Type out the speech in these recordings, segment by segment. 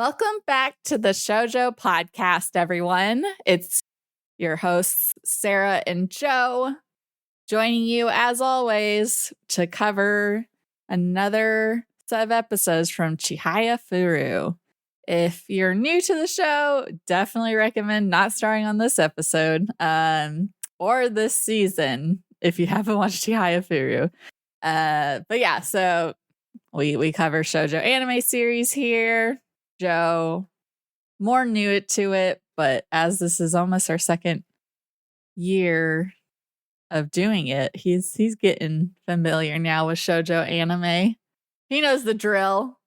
Welcome back to the Shoujo podcast, everyone. It's your hosts, Sarah and Joe, joining you as always to cover another set of episodes from Chihayafuru. If you're new to the show, definitely recommend not starting on this episode or this season if you haven't watched Chihayafuru. But yeah, so we cover shoujo anime series here. Joe, more new to it, but as this is almost our second year of doing it, he's getting familiar now with shoujo anime. He knows the drill.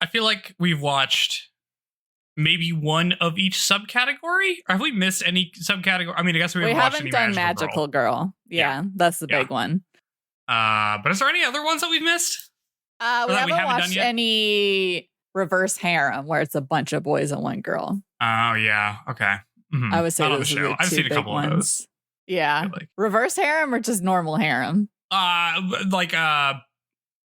I feel like we've watched maybe one of each subcategory. Or have we missed any subcategory? I mean, I guess we haven't done Magical Girl. Yeah, that's the big one. But is there any other ones that we've missed? We haven't watched any reverse harem where it's a bunch of boys and one girl. Oh yeah, okay. Mm-hmm. I would say those are the I've two seen a big couple ones. of those. Yeah, reverse harem or just normal harem? Orin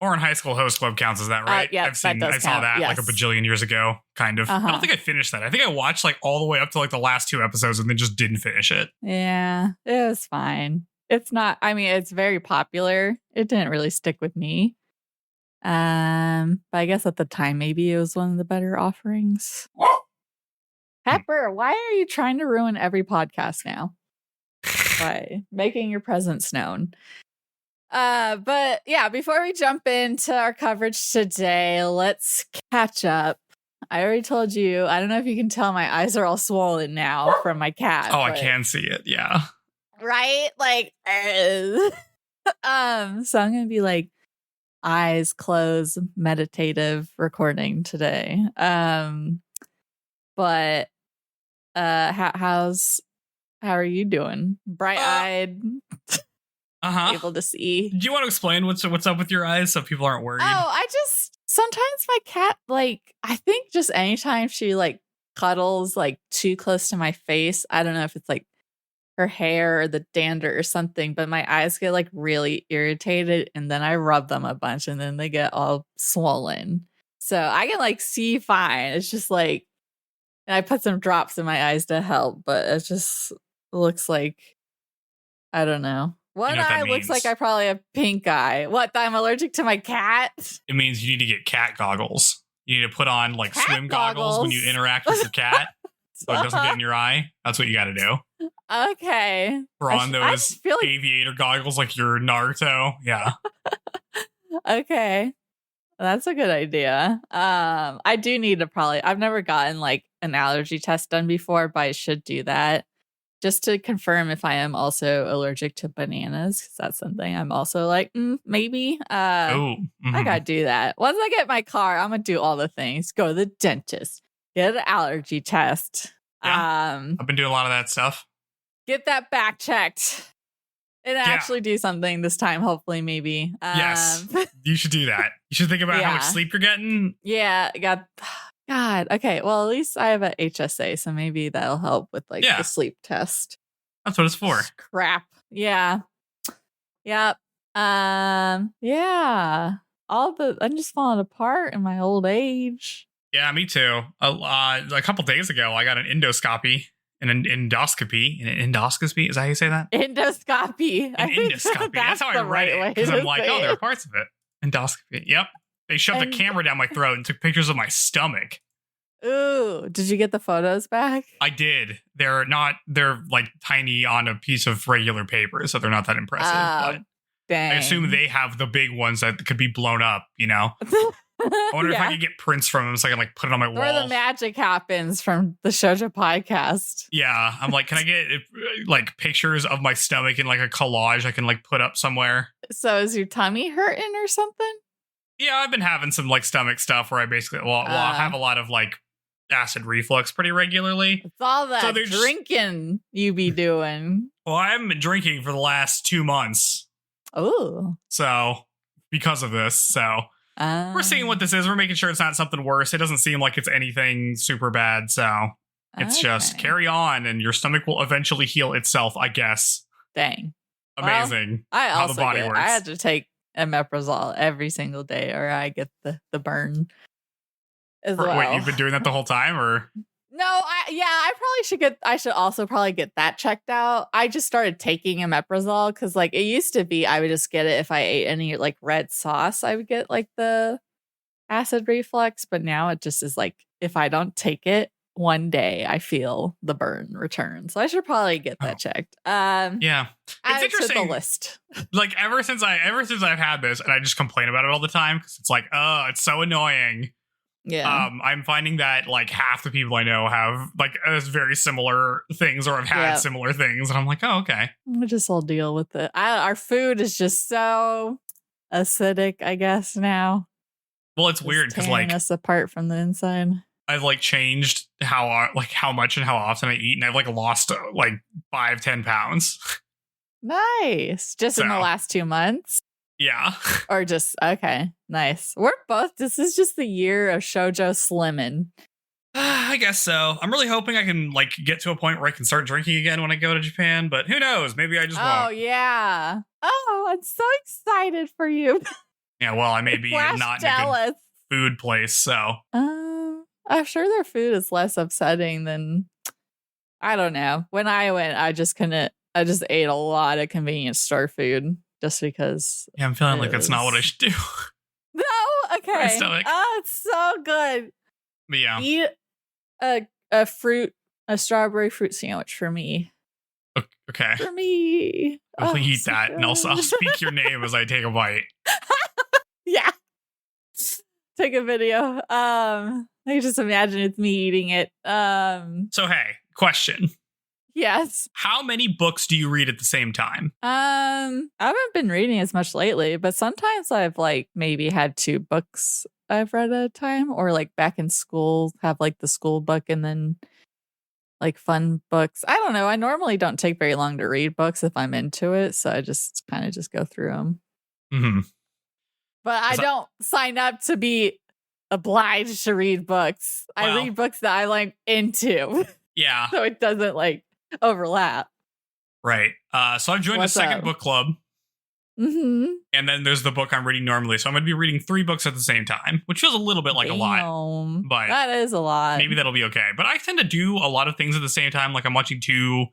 High School Host Club counts as that, right? Yeah, I saw that like a bajillion years ago, kind of. I don't think I finished that. I think I watched like all the way up to like the last two episodes and then just didn't finish it. Yeah, it was fine. It's not. I mean, it's very popular. It didn't really stick with me. But I guess at the time, maybe it was one of the better offerings. Pepper, why are you trying to ruin every podcast now? By making your presence known. But yeah, before we jump into our coverage today, let's catch up. I already told you, I don't know if you can tell my eyes are all swollen now from my cat. Oh, I can see it, yeah. Right? Like, so I'm gonna be like eyes closed, meditative recording today. But how are you doing? Bright-eyed, able to see. Do you want to explain what's up with your eyes so people aren't worried? I just sometimes my cat, like, I think just anytime she like cuddles like too close to my face, I don't know if it's like her hair or the dander or something, but my eyes get like really irritated and then I rub them a bunch and then they get all swollen. So I can like see fine. It's just like, and I put some drops in my eyes to help, but it just looks like, I don't know. One eye looks like I probably have pink eye. What, I'm allergic to my cat? It means you need to get cat goggles. You need to put on like swim goggles when you interact with your cat so it doesn't get in your eye. That's what you got to do. Okay. Or on those aviator goggles like your Naruto. Yeah. Okay. That's a good idea. I do need to I've never gotten like an allergy test done before, but I should do that just to confirm if I am also allergic to bananas, because that's something I'm also like, maybe. I gotta do that. Once I get my car, I'm gonna do all the things. Go to the dentist, get an allergy test. Yeah, I've been doing a lot of that stuff. Get that back checked and actually do something this time, hopefully, maybe. Yes, you should do that. You should think about how much sleep you're getting. Yeah, God. Okay, well, at least I have a HSA, so maybe that'll help with like the sleep test. That's what it's for. Crap. Yeah. Yep. Yeah. I'm just falling apart in my old age. Yeah, me too. A couple days ago, I got an endoscopy. An endoscopy. Is that how you say that? Endoscopy. Endoscopy. That's how I write it. Because I'm like, there are parts of it. Endoscopy. Yep. They shoved the camera down my throat and took pictures of my stomach. Ooh. Did you get the photos back? I did. They're like tiny on a piece of regular paper, so they're not that impressive. But dang. I assume they have the big ones that could be blown up, you know? I wonder if I could get prints from them so I can like put it on my wall. Where the magic happens from the Shoujo podcast. Yeah. I'm like, can I get like pictures of my stomach in like a collage I can like put up somewhere? So is your tummy hurting or something? Yeah, I've been having some like stomach stuff where I basically, I have a lot of like acid reflux pretty regularly. It's all that drinking you be doing. Well, I haven't been drinking for the last 2 months. Oh. So because of this, we're seeing what this is. We're making sure it's not something worse. It doesn't seem like it's anything super bad. So it's just carry on and your stomach will eventually heal itself, I guess. Dang. Amazing. Well, how the body works. I had to take omeprazole every single day or I get the burn. as well. Wait, you've been doing that the whole time, or? No, I should also probably get that checked out. I just started taking omeprazole because like it used to be I would just get it if I ate any like red sauce, I would get like the acid reflux, but now it just is like if I don't take it one day, I feel the burn return. So I should probably get that checked. Yeah. It's interesting. To the list. Like ever since I've had this and I just complain about it all the time because it's like, oh, it's so annoying. Yeah. I'm finding that like half the people I know have like very similar things or have had similar things. And I'm like, oh, okay. We'll just all deal with it. Our food is just so acidic, I guess, now. Well, it's weird because like us apart from the inside. I've like changed how much and how often I eat. And I've like lost like 5-10 pounds. Nice. Just in the last 2 months. Yeah. Or just, okay, nice. This is just the year of shoujo slimming. I guess so. I'm really hoping I can like get to a point where I can start drinking again when I go to Japan, but who knows? Maybe I just won't. Oh, yeah. Oh, I'm so excited for you. Yeah, well, I may be not jealous. In a good food place, so. I'm sure their food is less upsetting than, I don't know. When I went, I just ate a lot of convenience store food. Just because. Yeah, I'm feeling like that's not what I should do. No? Okay. Oh, it's so good. But yeah. Eat a strawberry fruit sandwich for me. Okay. For me. I'll eat so that, good. And I'll speak your name as I take a bite. Yeah. Take a video. I can just imagine it's me eating it. So, hey, question. Yes. How many books do you read at the same time? I haven't been reading as much lately, but sometimes I've like maybe had 2 books I've read at a time, or like back in school, have like the school book and then like fun books. I don't know. I normally don't take very long to read books if I'm into it, so I just kind of just go through them. Mm-hmm. But I don't sign up to be obliged to read books. I read books that I like into. Yeah. So it doesn't like overlap. Right. So I've joined a second book club. Mm-hmm. And then there's the book I'm reading normally. So I'm going to be reading 3 books at the same time, which feels a little bit like a lot. But that is a lot. Maybe that'll be okay. But I tend to do a lot of things at the same time. Like I'm watching 2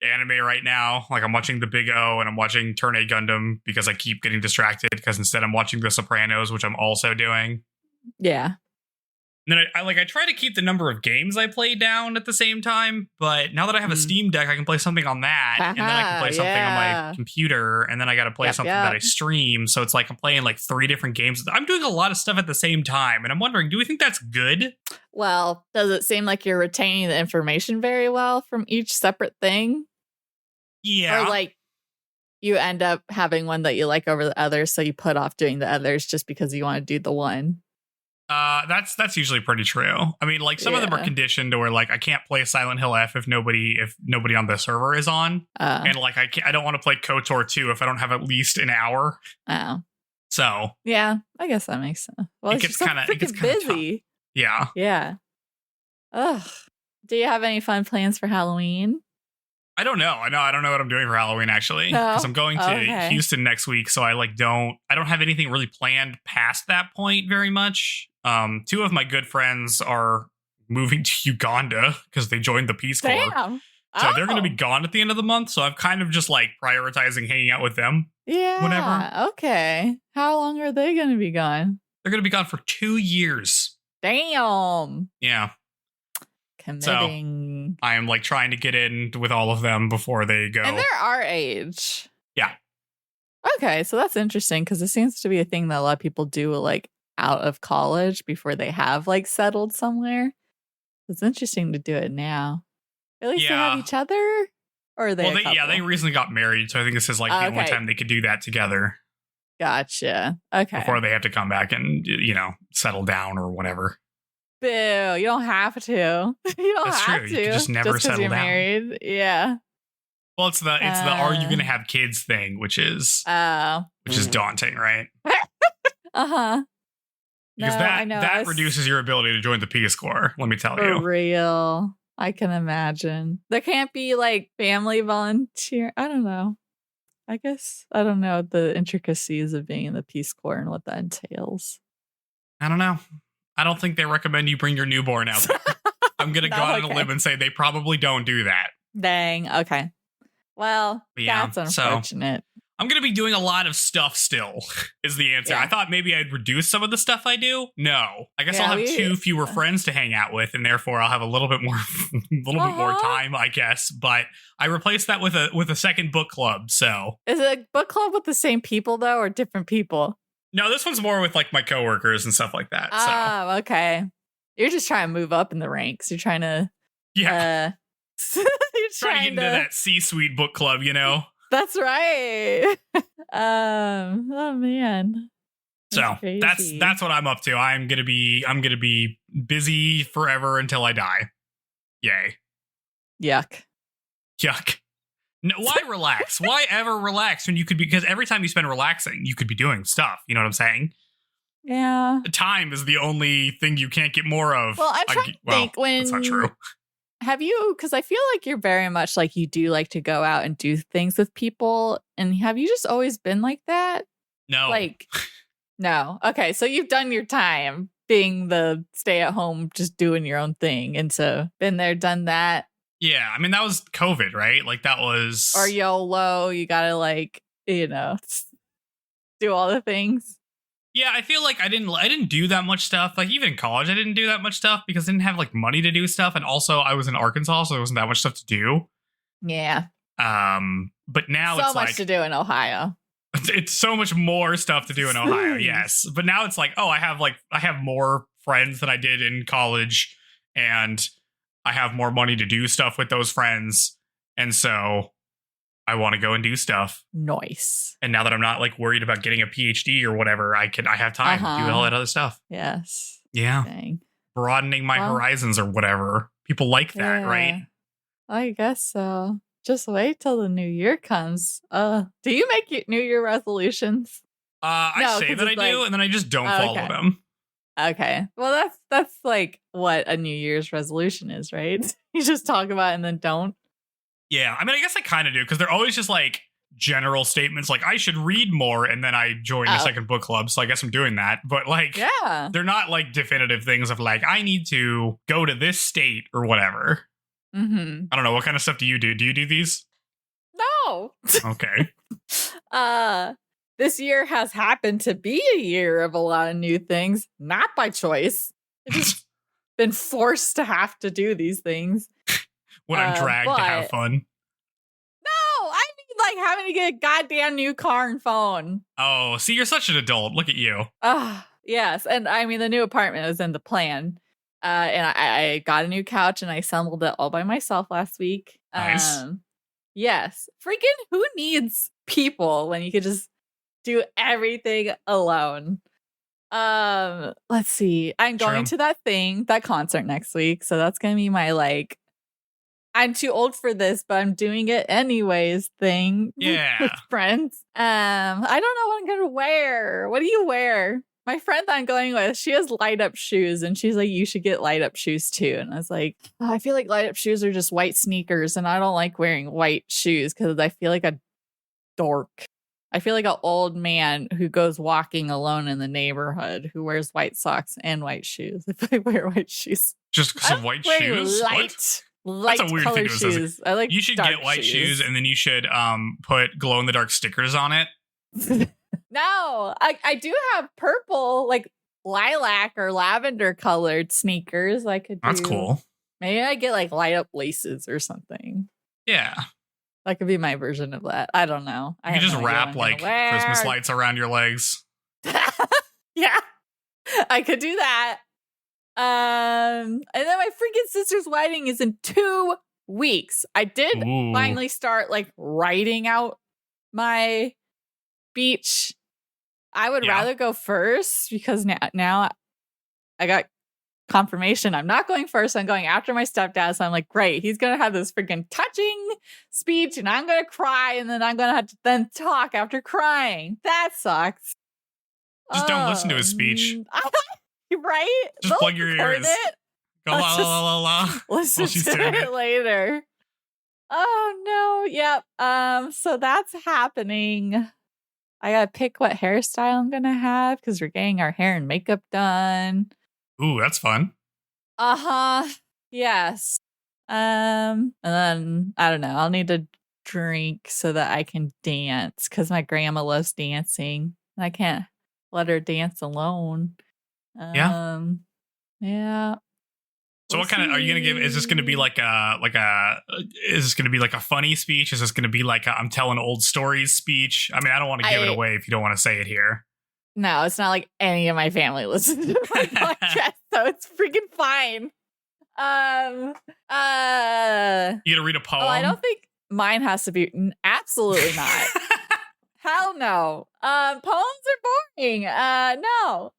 anime right now. Like I'm watching The Big O and I'm watching Turn A Gundam because I keep getting distracted because instead I'm watching The Sopranos, which I'm also doing. Yeah. And then I try to keep the number of games I play down at the same time, but now that I have a Steam Deck, I can play something on that, and then I can play something on my computer, and then I got to play something that I stream. So it's like I'm playing like 3 different games. I'm doing a lot of stuff at the same time, and I'm wondering, do we think that's good? Well, does it seem like you're retaining the information very well from each separate thing? Yeah. Or like you end up having one that you like over the others, so you put off doing the others just because you want to do the one? That's usually pretty true. I mean, like some of them are conditioned to where like I can't play Silent Hill F if nobody on the server is on, and like I don't want to play KOTOR 2 if I don't have at least an hour. Oh, so yeah, I guess that makes sense. Well, it gets kind of busy. Tough. Yeah, yeah. Ugh. Do you have any fun plans for Halloween? I don't know. I don't know what I'm doing for Halloween actually, because I'm going to Houston next week. So I don't have anything really planned past that point very much. 2 of my good friends are moving to Uganda because they joined the Peace Corps. Damn. So they're going to be gone at the end of the month. So I'm kind of just like prioritizing hanging out with them. Yeah. Whatever. Okay. How long are they going to be gone? They're going to be gone for 2 years. Damn. Yeah. Committing. So I am like trying to get in with all of them before they go. And they're our age. Yeah. Okay. So that's interesting because it seems to be a thing that a lot of people do like out of college before they have like settled somewhere. It's interesting to do it now. At least they have each other, or are they? Well, they recently got married, so I think this is like the only time they could do that together. Gotcha. Okay. Before they have to come back and settle down or whatever. Boo! You don't have to. You don't That's have true. to. You can just never settle you're down. Married. Yeah. Well, it's the are you going to have kids thing, which is daunting, right? Uh-huh. Because that reduces your ability to join the Peace Corps, let me tell you. For real. I can imagine. There can't be like family volunteer. I don't know. I guess I don't know the intricacies of being in the Peace Corps and what that entails. I don't know. I don't think they recommend you bring your newborn out there. I'm going to go out on a limb and say they probably don't do that. Dang. Okay. Well, that's unfortunate. So, I'm going to be doing a lot of stuff still, is the answer. Yeah. I thought maybe I'd reduce some of the stuff I do. No. I guess I'll have 2 fewer friends to hang out with, and therefore I'll have a little bit more bit more time, I guess. But I replaced that with a second book club, so. Is it a book club with the same people, though, or different people? No, this one's more with, like, my coworkers and stuff like that. Oh, okay. You're just trying to move up in the ranks. You're trying to... Yeah. You're trying to get into that C-suite book club, you know? That's right. Oh man. That's what I'm up to. I'm gonna be busy forever until I die. Yay. Yuck. No, why relax? Why ever relax when you could be? Because every time you spend relaxing, you could be doing stuff. You know what I'm saying? Yeah. Time is the only thing you can't get more of. Well, I'm trying to think when that's not true. Have you, because I feel like you're very much like you do like to go out and do things with people. And have you just always been like that? No. Like, no. Okay. So you've done your time being the stay at home, just doing your own thing. And so been there, done that. Yeah. I mean, that was COVID, right? Like that was. Or YOLO. You got to like, do all the things. Yeah, I feel like I didn't do that much stuff. Like even in college, I didn't do that much stuff because I didn't have like money to do stuff, and also I was in Arkansas, so there wasn't that much stuff to do. Yeah. But now so it's like much to do in Ohio. It's so much more stuff to do in Ohio. Yes, but now it's like, oh, I have more friends than I did in college, and I have more money to do stuff with those friends, and so I want to go and do stuff. Nice. And now that I'm not like worried about getting a PhD or whatever, I have time to do all that other stuff. Yes. Yeah. Dang. Broadening my horizons or whatever. People like that, right? I guess so. Just wait till the new year comes. Do you make New Year resolutions? I say that I do, and then I just don't follow them. Okay. Well, that's like what a New Year's resolution is, right? You just talk about it and then don't. Yeah, I mean, I guess I kind of do, because they're always just like general statements like I should read more, and then I joined a second book club, so I guess I'm doing that. But like, they're not like definitive things of like I need to go to this state or whatever. Mm-hmm. I don't know, what kind of stuff do you do? Do you do these? No. Okay. This year has happened to be a year of a lot of new things, not by choice. I've just been forced to have to do these things. When I'm dragged to have fun. No, I mean like having to get a goddamn new car and phone. Oh, see, you're such an adult. Look at you. Yes. And I mean, the new apartment was in the plan. And I got a new couch and I assembled it all by myself last week. Nice. Yes. Freaking who needs people when you could just do everything alone? Let's see. I'm going to that concert next week. So that's going to be my like, I'm too old for this, but I'm doing it anyways thing. Yeah. With friends. I don't know what I'm going to wear. What do you wear? My friend that I'm going with, she has light up shoes and she's like, you should get light up shoes too. And I was like, I feel like light up shoes are just white sneakers and I don't like wearing white shoes because I feel like a dork. I feel like an old man who goes walking alone in the neighborhood who wears white socks and white shoes. If I wear white shoes. Just because of white shoes? Light That's a weird color thing shoes. I like you should get white shoes and then you should put glow in the dark stickers on it. No, I do have purple, like lilac or lavender colored sneakers. I could do. That's cool. Maybe I get like light up laces or something. Yeah. That could be my version of that. I don't know. You can just wrap like Christmas lights around your legs. Yeah, I could do that. And then my freaking sister's wedding is in 2 weeks. I did finally start like writing out my speech. I would rather go first because now I got confirmation I'm not going first. I'm going after my stepdad. So I'm like, great. He's going to have this freaking touching speech and I'm going to cry and then I'm going to have to then talk after crying. That sucks. Just don't listen to his speech. Right? Just plug your ears. Go la la la la. Listen to it later. Oh no. Yep. So that's happening. I gotta pick what hairstyle I'm gonna have because we're getting our hair and makeup done. Ooh, that's fun. Yes. And then I don't know. I'll need to drink so that I can dance because my grandma loves dancing. I can't let her dance alone. Yeah. So what kind of are you gonna give? Is this gonna be like a? Is this gonna be like a funny speech? Is this gonna be like I'm telling old stories speech? I mean, I don't want to give it away if you don't want to say it here. No, it's not like any of my family listens to my podcast, so it's freaking fine. You gonna read a poem? Oh, I don't think mine has to be. Absolutely not. Hell no. Poems are boring. No.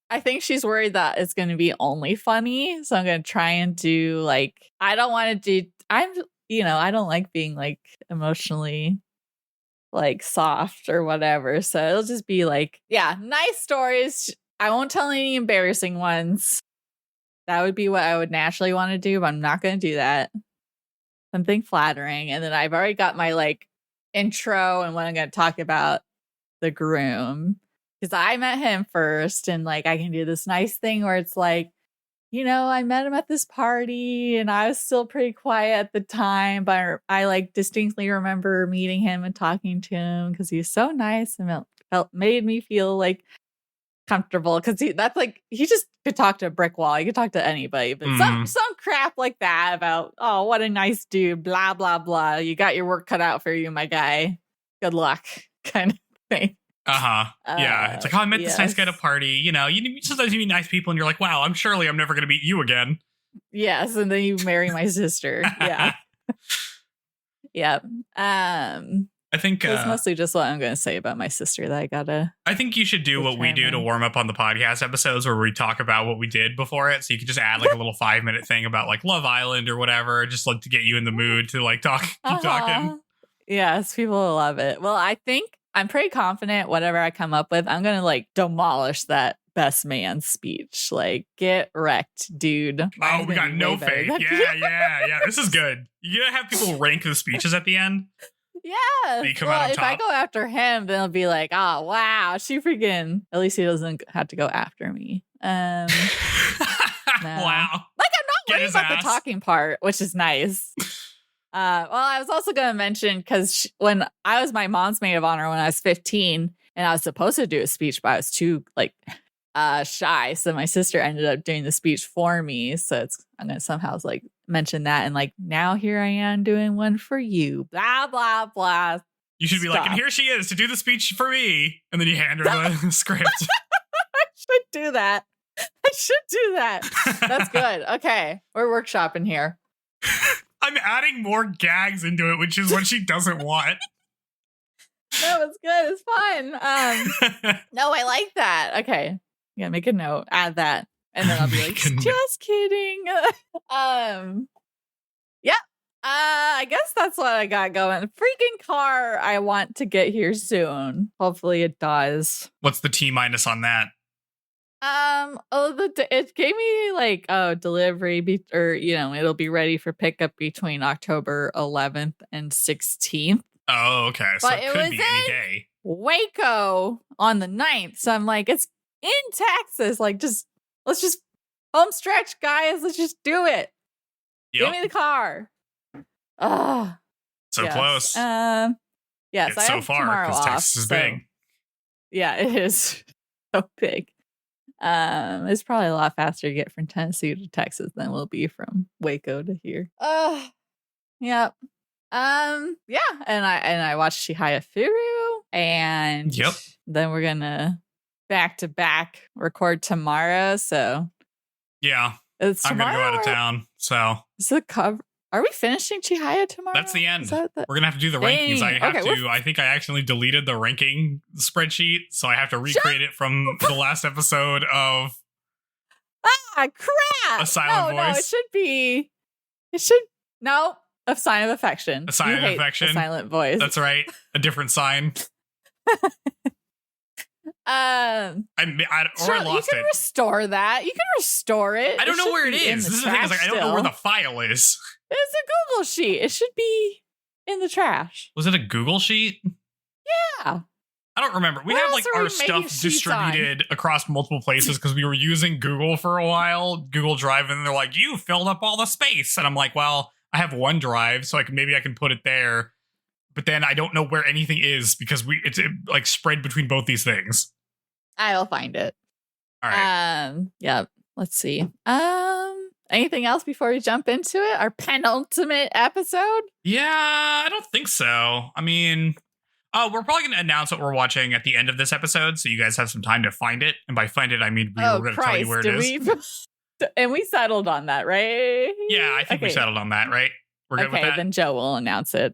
I think she's worried that it's going to be only funny, so I'm going to try and do like I don't like being like emotionally like soft or whatever. So it'll just be like, yeah, nice stories. I won't tell any embarrassing ones. That would be what I would naturally want to do, but I'm not going to do that. Something flattering. And then I've already got my like intro and what I'm going to talk about the groom. Because I met him first, and like I can do this nice thing where it's like, I met him at this party, and I was still pretty quiet at the time, but I like distinctly remember meeting him and talking to him because he's so nice and made me feel like comfortable. Because he just could talk to a brick wall. He could talk to anybody, but some crap like that about what a nice dude, blah blah blah. You got your work cut out for you, my guy. Good luck, kind of thing. Yeah. It's like, I met this nice guy at a party. Sometimes you meet nice people and you're like, wow, I'm never going to meet you again. Yes. And then you marry my sister. Yeah. Yep. I think it's mostly just what I'm going to say about my sister that I think you should do what we do to warm up on the podcast episodes where we talk about what we did before it. So you could just add like a little 5-minute thing about like Love Island or whatever, just like to get you in the mood to like keep talking. Yes. People will love it. Well, I think I'm pretty confident whatever I come up with, I'm going to like demolish that best man speech. Like, get wrecked, dude. Oh, we got no faith. Yeah. This is good. You going to have people rank the speeches at the end? Yeah. If I go after him, then it'll be like, oh, wow, she freaking, at least he doesn't have to go after me. No. Wow. Like, I'm not worried about the talking part, which is nice. Well, I was also going to mention because when I was my mom's maid of honor when I was 15, and I was supposed to do a speech, but I was too like shy. So my sister ended up doing the speech for me. So I'm going to somehow like mention that. And like, now here I am doing one for you, blah, blah, blah. You should be like, and here she is to do the speech for me. And then you hand her the script. I should do that. That's good. Okay. We're workshopping here. I'm adding more gags into it, which is what she doesn't want. No, it's good. It's fine. No, I like that. Okay. Yeah, make a note. Add that. And then I'll be like, just kidding. Yeah. I guess that's what I got going. Freaking car I want to get here soon. Hopefully it does. What's the T- on that? It gave me like delivery it'll be ready for pickup between October 11th and 16th. Oh, okay. So but it could be any day. Waco on the 9th. So I'm like, it's in Texas. Like, let's just home stretch, guys. Let's just do it. Yep. Give me the car. So close. Yes, it's I so have far tomorrow because Texas is big. Yeah, it is so big. It's probably a lot faster to get from Tennessee to Texas than it will be from Waco to here. Yeah. Yeah, and I watched Chihayafuru, and then we're gonna back to back record tomorrow. So yeah, I'm gonna go out of town. So is the cover? Are we finishing Chihaya tomorrow? That's the end. We're gonna have to do the rankings. I think I accidentally deleted the ranking spreadsheet, so I have to recreate it from the last episode of. Ah, crap! A silent voice. No, a sign of affection. A sign of affection. A silent voice. That's right. A different sign. I lost it. You can restore that. You can restore it. I don't know where it is. This is the thing. I don't know where the file is. It's a Google sheet. It should be in the trash. Was it a Google sheet? Yeah. I don't remember. We have like our stuff distributed across multiple places because we were using Google for a while, Google Drive, and they're like, you filled up all the space. And I'm like, well, I have OneDrive, so maybe I can put it there. But then I don't know where anything is because it's like spread between both these things. I'll find it. All right. Yeah. Let's see. Anything else before we jump into it? Our penultimate episode? Yeah, I don't think so. I mean, we're probably going to announce what we're watching at the end of this episode, so you guys have some time to find it. And by find it, I mean we're going to tell you where it is. And we settled on that, right? Yeah, I think we settled on that, right? We're good with that? Then Joe will announce it.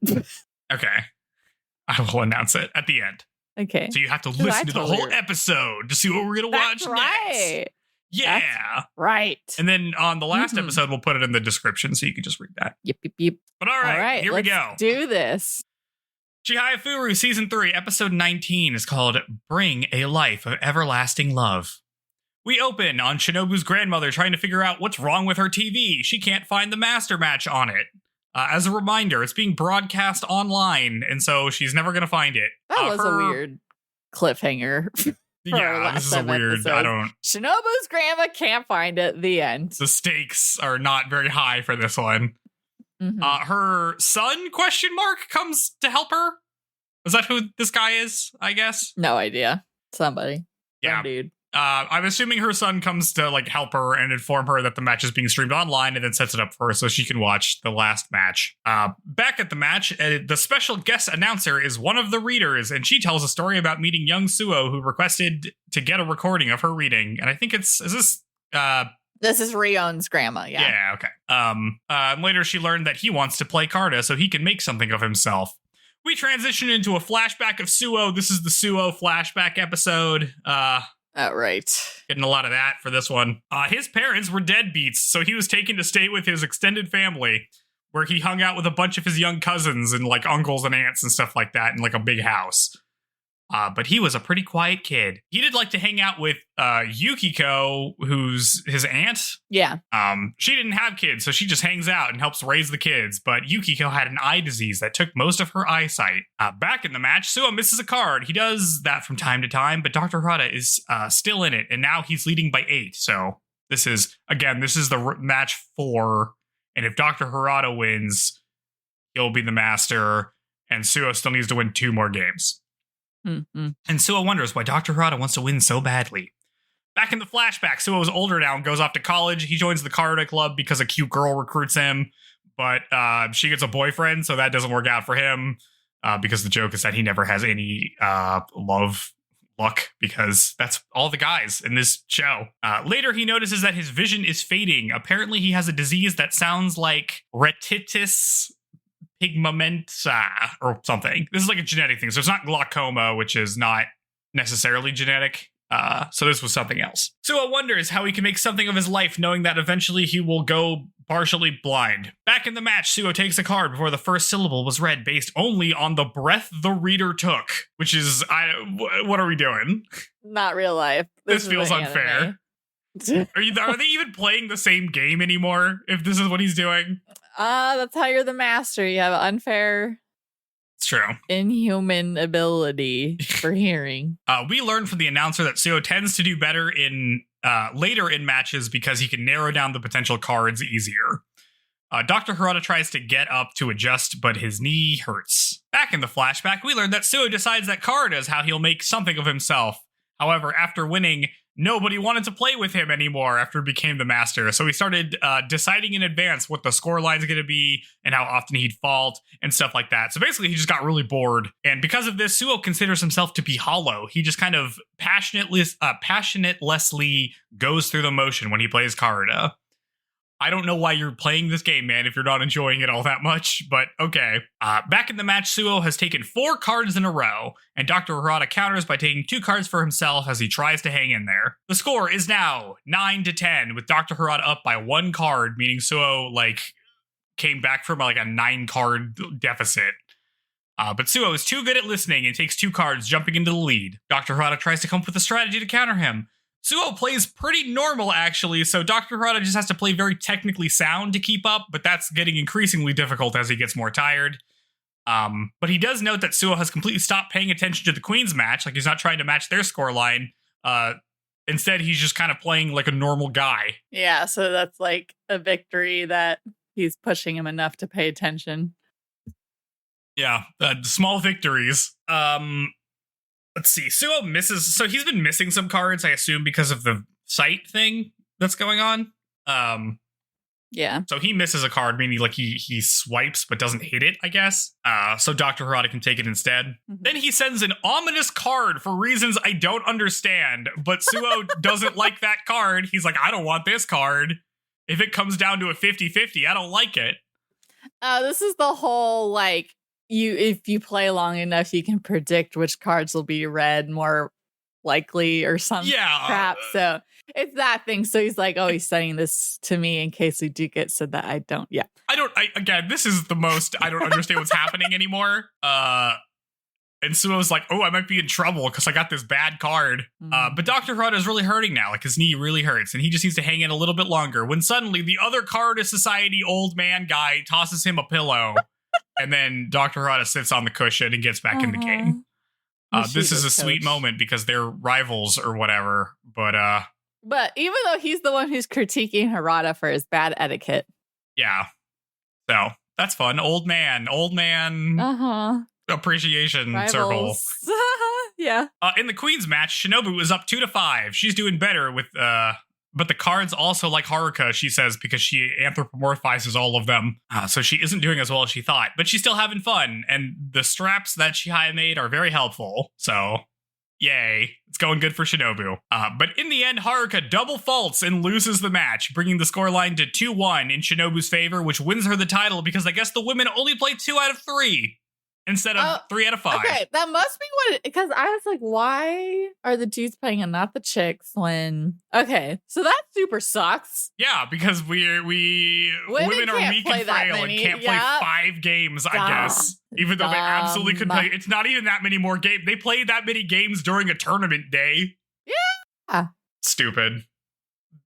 Okay. I will announce it at the end. Okay. So you have to listen to the whole episode to see what we're going to watch next. Yeah. That's right. And then on the last episode, we'll put it in the description so you can just read that. Yep. But all right, here we go. Do this. Chihayafuru Season 3, Episode 19 is called Bring a Life of Everlasting Love. We open on Shinobu's grandmother trying to figure out what's wrong with her TV. She can't find the master match on it. As a reminder, it's being broadcast online, and so she's never going to find it. That was a weird cliffhanger. Yeah, this is a weird, episode. Shinobu's grandma can't find it. The end. The stakes are not very high for this one. Mm-hmm. Her son, ? Comes to help her. Is that who this guy is, I guess? No idea. Somebody. Yeah. Some dude. I'm assuming her son comes to like help her and inform her that the match is being streamed online and then sets it up for her so she can watch the last match. Back at the match, the special guest announcer is one of the readers, and she tells a story about meeting young Suo who requested to get a recording of her reading. And I think this is Rion's grandma, yeah. Yeah, okay. Later she learned that he wants to play Karuta so he can make something of himself. We transition into a flashback of Suo. This is the Suo flashback episode. Right. Getting a lot of that for this one. His parents were deadbeats, so he was taken to stay with his extended family, where he hung out with a bunch of his young cousins and like uncles and aunts and stuff like that in like a big house. But he was a pretty quiet kid. He did like to hang out with Yukiko, who's his aunt. Yeah. She didn't have kids, so she just hangs out and helps raise the kids. But Yukiko had an eye disease that took most of her eyesight. Back in the match, Suo misses a card. He does that from time to time, but Dr. Harada is still in it, and now he's leading by 8. So this is the match 4, and if Dr. Harada wins, he'll be the master, and Suo still needs to win 2 more games. Mm-hmm. And Suo wonders why Dr. Harada wants to win so badly. Back in the flashback, Suo is older now and goes off to college. He joins the Karuta club because a cute girl recruits him, but she gets a boyfriend, so that doesn't work out for him because the joke is that he never has any luck because that's all the guys in this show. Later, he notices that his vision is fading. Apparently, he has a disease that sounds like retinitis pigmenta or something. This is like a genetic thing. So it's not glaucoma, which is not necessarily genetic. So this was something else. Suo wonders how he can make something of his life, knowing that eventually he will go partially blind. Back in the match, Suo takes a card before the first syllable was read based only on the breath the reader took, which is, what are we doing? Not real life. This feels unfair. Are they even playing the same game anymore if this is what he's doing? That's how you're the master. You have unfair, it's true, inhuman ability for hearing. We learned from the announcer that Suo tends to do better in later in matches because he can narrow down the potential cards easier. Dr. Harada tries to get up to adjust, but his knee hurts. Back in the flashback, we learned that Suo decides that Karuta is how he'll make something of himself. However, after winning, nobody wanted to play with him anymore after he became the master. So he started deciding in advance what the score line's going to be and how often he'd fault and stuff like that. So basically, he just got really bored. And because of this, Suo considers himself to be hollow. He just kind of passionately goes through the motion when he plays Karuta. I don't know why you're playing this game, man, if you're not enjoying it all that much, but okay. Back in the match, Suo has taken 4 cards in a row, and Dr. Harada counters by taking 2 cards for himself as he tries to hang in there. The score is now 9-10, with Dr. Harada up by 1 card, meaning Suo, came back from, a 9-card deficit. But Suo is too good at listening and takes 2 cards, jumping into the lead. Dr. Harada tries to come up with a strategy to counter him. Suo plays pretty normal, actually, so Dr. Harada just has to play very technically sound to keep up, but that's getting increasingly difficult as he gets more tired. But he does note that Suo has completely stopped paying attention to the Queen's match. Like, he's not trying to match their scoreline. Instead, he's just kind of playing like a normal guy. Yeah, so that's like a victory that he's pushing him enough to pay attention. Yeah, small victories. Let's see. Suo misses. So he's been missing some cards, I assume, because of the sight thing that's going on. Yeah. So he misses a card, meaning like he swipes but doesn't hit it, I guess. So Dr. Harada can take it instead. Mm-hmm. Then he sends an ominous card for reasons I don't understand. But Suo doesn't like that card. He's like, I don't want this card. If it comes down to a 50-50, I don't like it. This is the whole, like, if you play long enough, you can predict which cards will be read more likely or some crap. So it's that thing. So he's like, oh, he's sending this to me in case we do get so that I don't. Yeah. Again, this is the most, I don't understand what's happening anymore. And Suo's like, oh, I might be in trouble because I got this bad card. But Dr. Harada is really hurting now. Like, his knee really hurts and he just needs to hang in a little bit longer when suddenly the other Karuta Society old man guy tosses him a pillow. And then Dr. Harada sits on the cushion and gets back in the game. This is a sweet moment because they're rivals or whatever. But even though he's the one who's critiquing Harada for his bad etiquette. Yeah. So that's fun. Old man appreciation rivals. Circle. Yeah. In the Queen's match, Shinobu is up 2-5. She's doing better with but the cards also like Haruka, she says, because she anthropomorphizes all of them. So she isn't doing as well as she thought, but she's still having fun. And the straps that Chihaya made are very helpful. So, yay. It's going good for Shinobu. But in the end, Haruka double faults and loses the match, bringing the scoreline to 2-1 in Shinobu's favor, which wins her the title because I guess the women only play 2 out of 3. Instead of 3 out of 5. Okay, that must be what because I was like, why are the dudes playing and not the chicks when okay, so that super sucks. Yeah, because women are weak and frail and can't play 5 games, I guess. Even though they absolutely could play. It's not even that many more games. They played that many games during a tournament day. Yeah. Stupid.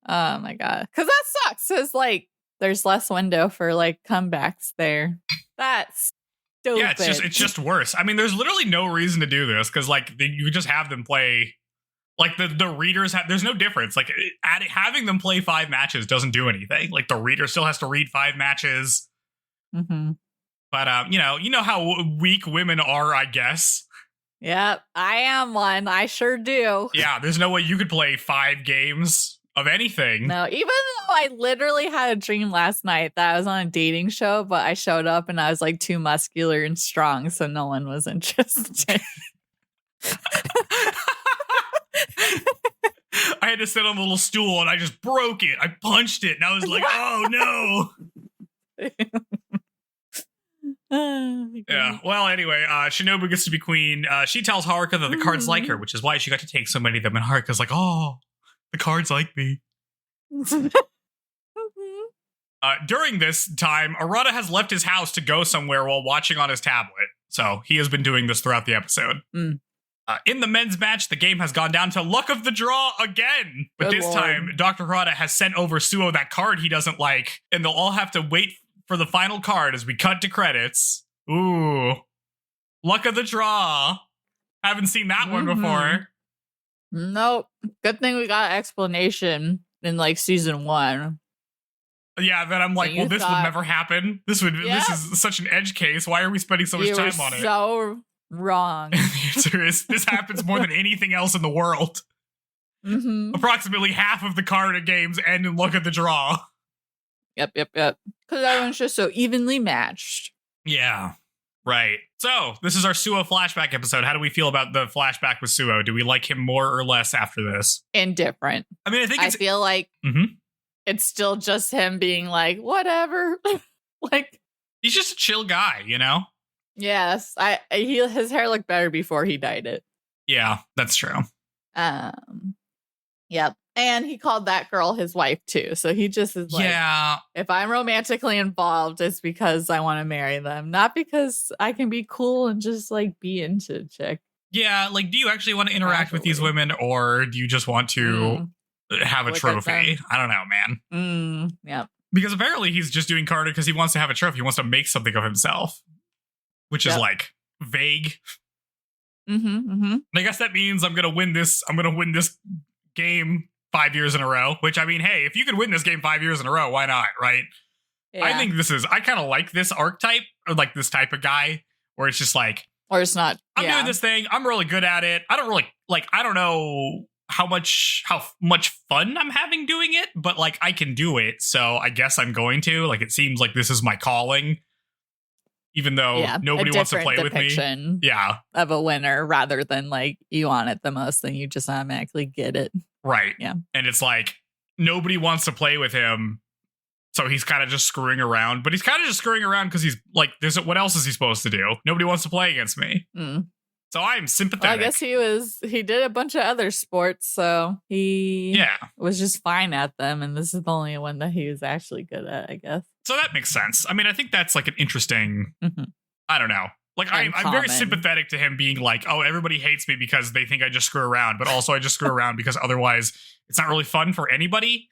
Oh my god. Because that sucks. It's like there's less window for like comebacks there. That's stupid. Yeah, it's just worse. I mean, there's literally no reason to do this because, like, you just have them play. Like the readers have. There's no difference. Like having them play 5 matches doesn't do anything. Like the reader still has to read 5 matches. Mm-hmm. But you know how weak women are, I guess. Yep, I am one. I sure do. Yeah, there's no way you could play 5 games of anything. No, even though I literally had a dream last night that I was on a dating show, but I showed up and I was like too muscular and strong, so no one was interested. I had to sit on a little stool and I just broke it. I punched it and I was like, oh no. Yeah. Well, anyway, Shinobu gets to be queen. She tells Haruka that the cards like her, which is why she got to take so many of them. And Haruka's like, oh, the cards like me. During this time, Arata has left his house to go somewhere while watching on his tablet. So he has been doing this throughout the episode. In the men's match, the game has gone down to luck of the draw again. But this time, Dr. Harada has sent over Suo that card he doesn't like, and they'll all have to wait for the final card as we cut to credits. Ooh. Luck of the draw. Haven't seen that one before. Nope. Good thing we got an explanation in like season 1. Yeah, then I'm like, well, this would never happen. This is such an edge case. Why are we spending so much time on it? So wrong. And the answer is this happens more than anything else in the world. Mm-hmm. Approximately half of the Karuta games end in luck of the draw. Yep. Because everyone's just so evenly matched. Yeah. Right. So, this is our Suo flashback episode. How do we feel about the flashback with Suo? Do we like him more or less after this? Indifferent. I mean, I feel like it's still just him being like, whatever. Like, he's just a chill guy, you know? Yes. His hair looked better before he dyed it. Yeah, that's true. Yep. And he called that girl his wife, too. So he just is like, if I'm romantically involved, it's because I want to marry them. Not because I can be cool and just, like, be into a chick. Yeah, like, do you actually want to interact with these women, or do you just want to have a trophy? I don't know, man. Yep. Because apparently he's just doing Karuta because he wants to have a trophy. He wants to make something of himself. which is like vague. And I guess that means I'm gonna win this game 5 years in a row, which, I mean, hey, if you could win this game 5 years in a row, why not, right? Yeah. I think I kind of like this archetype, or like this type of guy, where it's just like, or it's not, I'm doing this thing, I'm really good at it. I don't really, like, I don't know how much fun I'm having doing it, but like, I can do it, so I guess I'm going to. Like, it seems like this is my calling, even though nobody wants to play with me. Yeah. Of a winner, rather than like you want it the most, then you just automatically get it. Right. Yeah. And it's like, nobody wants to play with him, so he's kind of just screwing around. But he's kind of just screwing around because he's like, what else is he supposed to do? Nobody wants to play against me. So I'm sympathetic. Well, I guess he did a bunch of other sports, so he was just fine at them. And this is the only one that he was actually good at, I guess. So that makes sense. I mean, I think that's like an interesting, I don't know. Like, I'm very sympathetic to him being like, oh, everybody hates me because they think I just screw around. But also I just screw around because otherwise it's not really fun for anybody.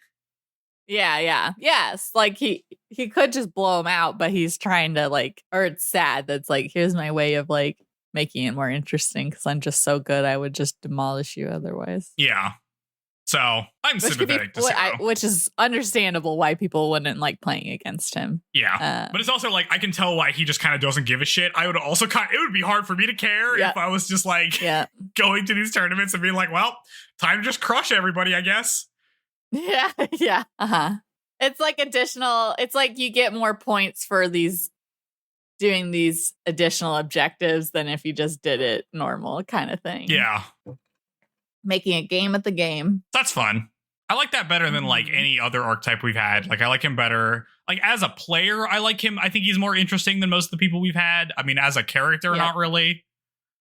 Yeah. Yes. Like he could just blow him out, but he's trying to like, or it's sad that's like, here's my way of like making it more interesting because I'm just so good. I would just demolish you otherwise. Yeah. So I'm sympathetic to Zero. Which is understandable why people wouldn't like playing against him. Yeah. But it's also like, I can tell why he just kind of doesn't give a shit. I would also it would be hard for me to care if I was just like going to these tournaments and being like, well, time to just crush everybody, I guess. Yeah. It's like it's like you get more points for doing these additional objectives than if you just did it normal kind of thing. Yeah. Making a game at the game. That's fun. I like that better than like any other archetype we've had. Like, I like him better. Like, as a player, I like him. I think he's more interesting than most of the people we've had. I mean, as a character, not really.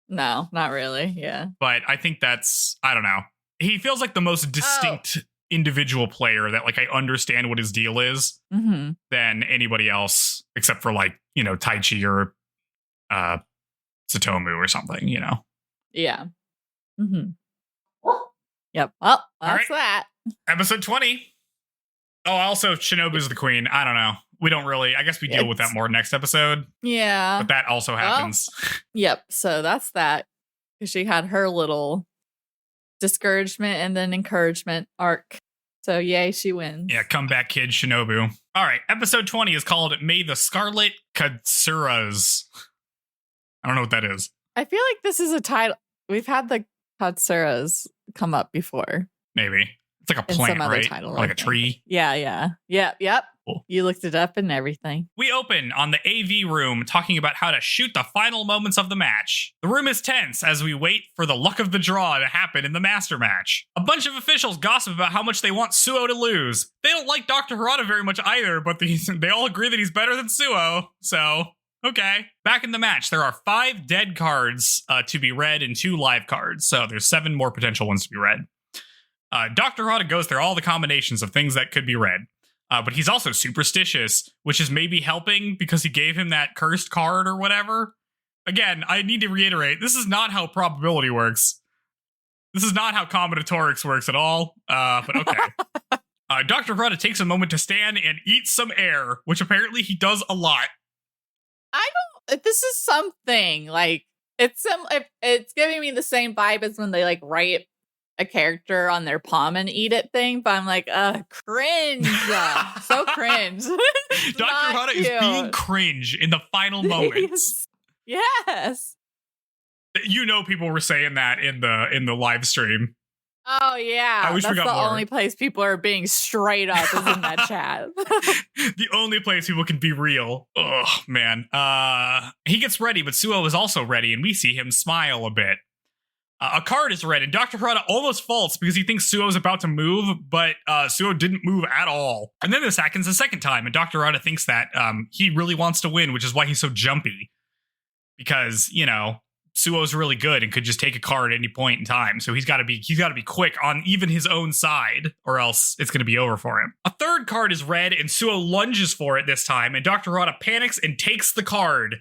No, not really. Yeah. But I think I don't know. He feels like the most distinct individual player that like I understand what his deal is than anybody else, except for like, Taichi or Tsutomu or something, Yeah. Yep. Well, that's that. Episode 20. Oh, also Shinobu's the queen. I don't know. We don't really, I guess we deal with that more next episode. Yeah. But that also happens. Yep. So that's that. Because she had her little discouragement and then encouragement arc. So yay, she wins. Yeah, comeback kid Shinobu. All right, episode 20 is called May the Scarlet Katsuras. I don't know what that is. I feel like this is a title. We've had the Katsuras come up before. Maybe. It's like a plant, right? Title, like a tree. Yeah. Yep. Cool. You looked it up and everything. We open on the AV room talking about how to shoot the final moments of the match. The room is tense as we wait for the luck of the draw to happen in the master match. A bunch of officials gossip about how much they want Suo to lose. They don't like Dr. Harada very much either, but they all agree that he's better than Suo. So, okay. Back in the match, there are 5 dead cards to be read and 2 live cards. So there's 7 more potential ones to be read. Dr. Harada goes through all the combinations of things that could be read. But he's also superstitious, which is maybe helping because he gave him that cursed card or whatever. Again, I need to reiterate, this is not how probability works. This is not how combinatorics works at all. But okay. Dr. Harada takes a moment to stand and eat some air, which apparently he does a lot. This is something like it's giving me the same vibe as when they like write a character on their palm and eat it thing, but I'm like, cringe. So cringe. Dr. Harada is being cringe in the final moments. Yes. People were saying that in the live stream. Oh yeah. I wish we got more. That's the only place people are being straight up is in that chat. The only place people can be real. Oh man. He gets ready, but Suo is also ready, and we see him smile a bit. A card is read, and Dr. Harada almost faults because he thinks Suo is about to move, but Suo didn't move at all. And then this happens a second time, and Dr. Harada thinks that he really wants to win, which is why he's so jumpy. Because, Suo's really good and could just take a card at any point in time. So he's got to be quick on even his own side, or else it's going to be over for him. A third card is read, and Suo lunges for it this time, and Dr. Harada panics and takes the card.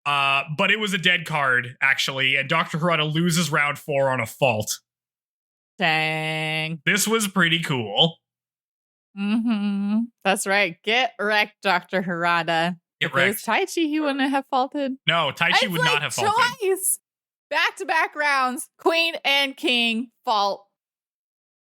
But it was a dead card, actually, and Dr. Harada loses round 4 on a fault. Dang. This was pretty cool. That's right. Get wrecked, Dr. Harada. If it was Taichi, he wouldn't have faulted. No, Taichi would not have faulted. Twice. Back-to-back rounds, queen and king fault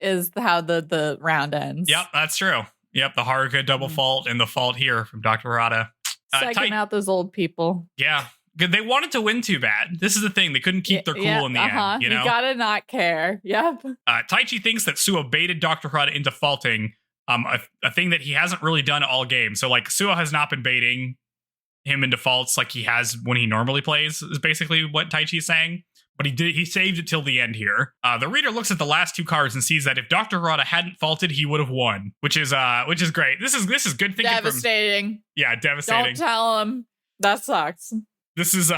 is how the round ends. Yep, that's true. Yep, the Haruka double fault and the fault here from Dr. Harada. Psyching out those old people. Yeah. They wanted to win too bad. This is the thing. They couldn't keep their cool in the end. You know? Gotta not care. Yep. Taichi thinks that Suo baited Dr. Harada into faulting, a thing that he hasn't really done all game. So, like, Suo has not been baiting him into faults like he has when he normally plays, is basically what Taichi is saying. But he saved it till the end here. The reader looks at the last two cards and sees that if Dr. Harada hadn't faulted, he would have won, which is great. This is good thinking. Devastating. Devastating. Don't tell him. That sucks. This is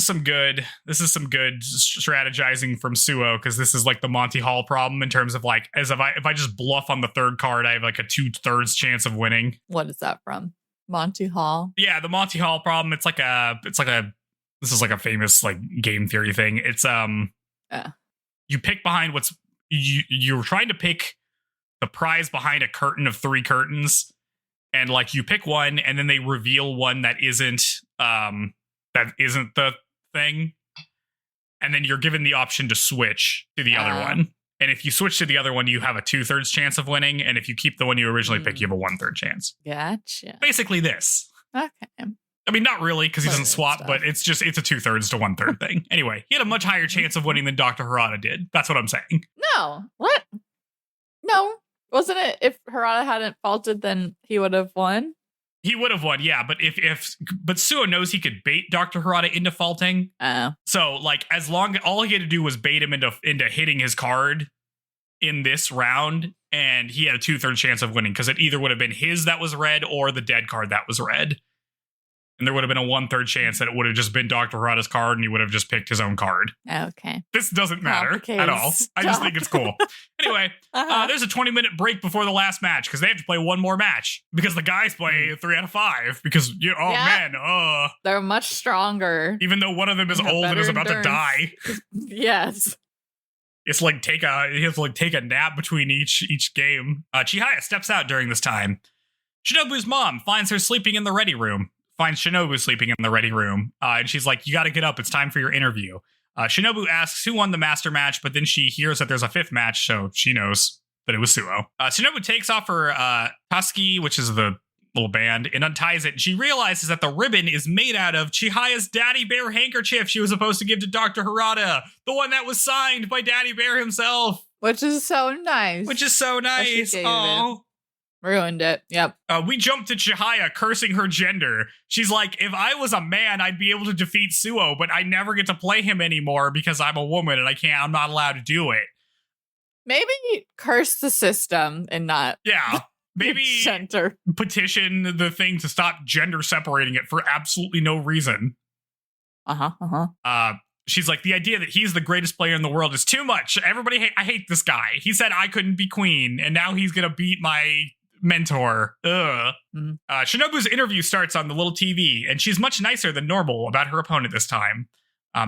some good strategizing from Suo, because this is like the Monty Hall problem in terms of like, as if I just bluff on the third card, I have like a 2/3 chance of winning. What is that from? Monty Hall? Yeah, the Monty Hall problem. This is like a famous like game theory thing. It's you pick behind you're trying to pick the prize behind a curtain of 3 curtains, and like you pick one and then they reveal one that isn't the thing, and then you're given the option to switch to the other one. And if you switch to the other one, you have a 2/3 chance of winning, and if you keep the one you originally pick, you have a 1/3 chance. Gotcha. Basically this. Okay. I mean, not really, because he doesn't swap, but it's a 2/3 to 1/3 thing. Anyway, he had a much higher chance of winning than Dr. Harada did. That's what I'm saying. No. What? No. Wasn't it if Harada hadn't faulted, then he would have won? He would have won, yeah, but but Suo knows he could bait Dr. Harada into faulting. Oh. So, like, all he had to do was bait him into hitting his card in this round, and he had a 2/3 chance of winning, because it either would have been his that was red or the dead card that was red. And there would have been a 1/3 chance that it would have just been Dr. Harada's card, and he would have just picked his own card. Okay. This doesn't matter at all. I just think it's cool. Anyway, there's a 20-minute break before the last match, because they have to play one more match, because the guys play 3 out of 5, because, they're much stronger. Even though one of them is old and is about to die. Yes. It's like he has to take a nap between each game. Chihaya steps out during this time. Shinobu's mom finds her sleeping in the ready room. Finds Shinobu sleeping in the ready room. And she's like, you got to get up. It's time for your interview. Shinobu asks who won the master match, but then she hears that there's a 5th match, so she knows that it was Suo. Shinobu takes off her Taski, which is the little band, and unties it. And she realizes that the ribbon is made out of Chihaya's Daddy Bear handkerchief she was supposed to give to Dr. Harada. The one that was signed by Daddy Bear himself. Which is so nice. Oh. Ruined it. Yep. We jump to Chihaya cursing her gender. She's like, if I was a man, I'd be able to defeat Suo, but I never get to play him anymore because I'm a woman and I'm not allowed to do it. Maybe curse the system and not. Yeah. Maybe center. Petition the thing to stop gender separating it for absolutely no reason. She's like, the idea that he's the greatest player in the world is too much. Everybody, I hate this guy. He said I couldn't be queen, and now he's going to beat my mentor. Ugh. Shinobu's interview starts on the little TV, and she's much nicer than normal about her opponent this time.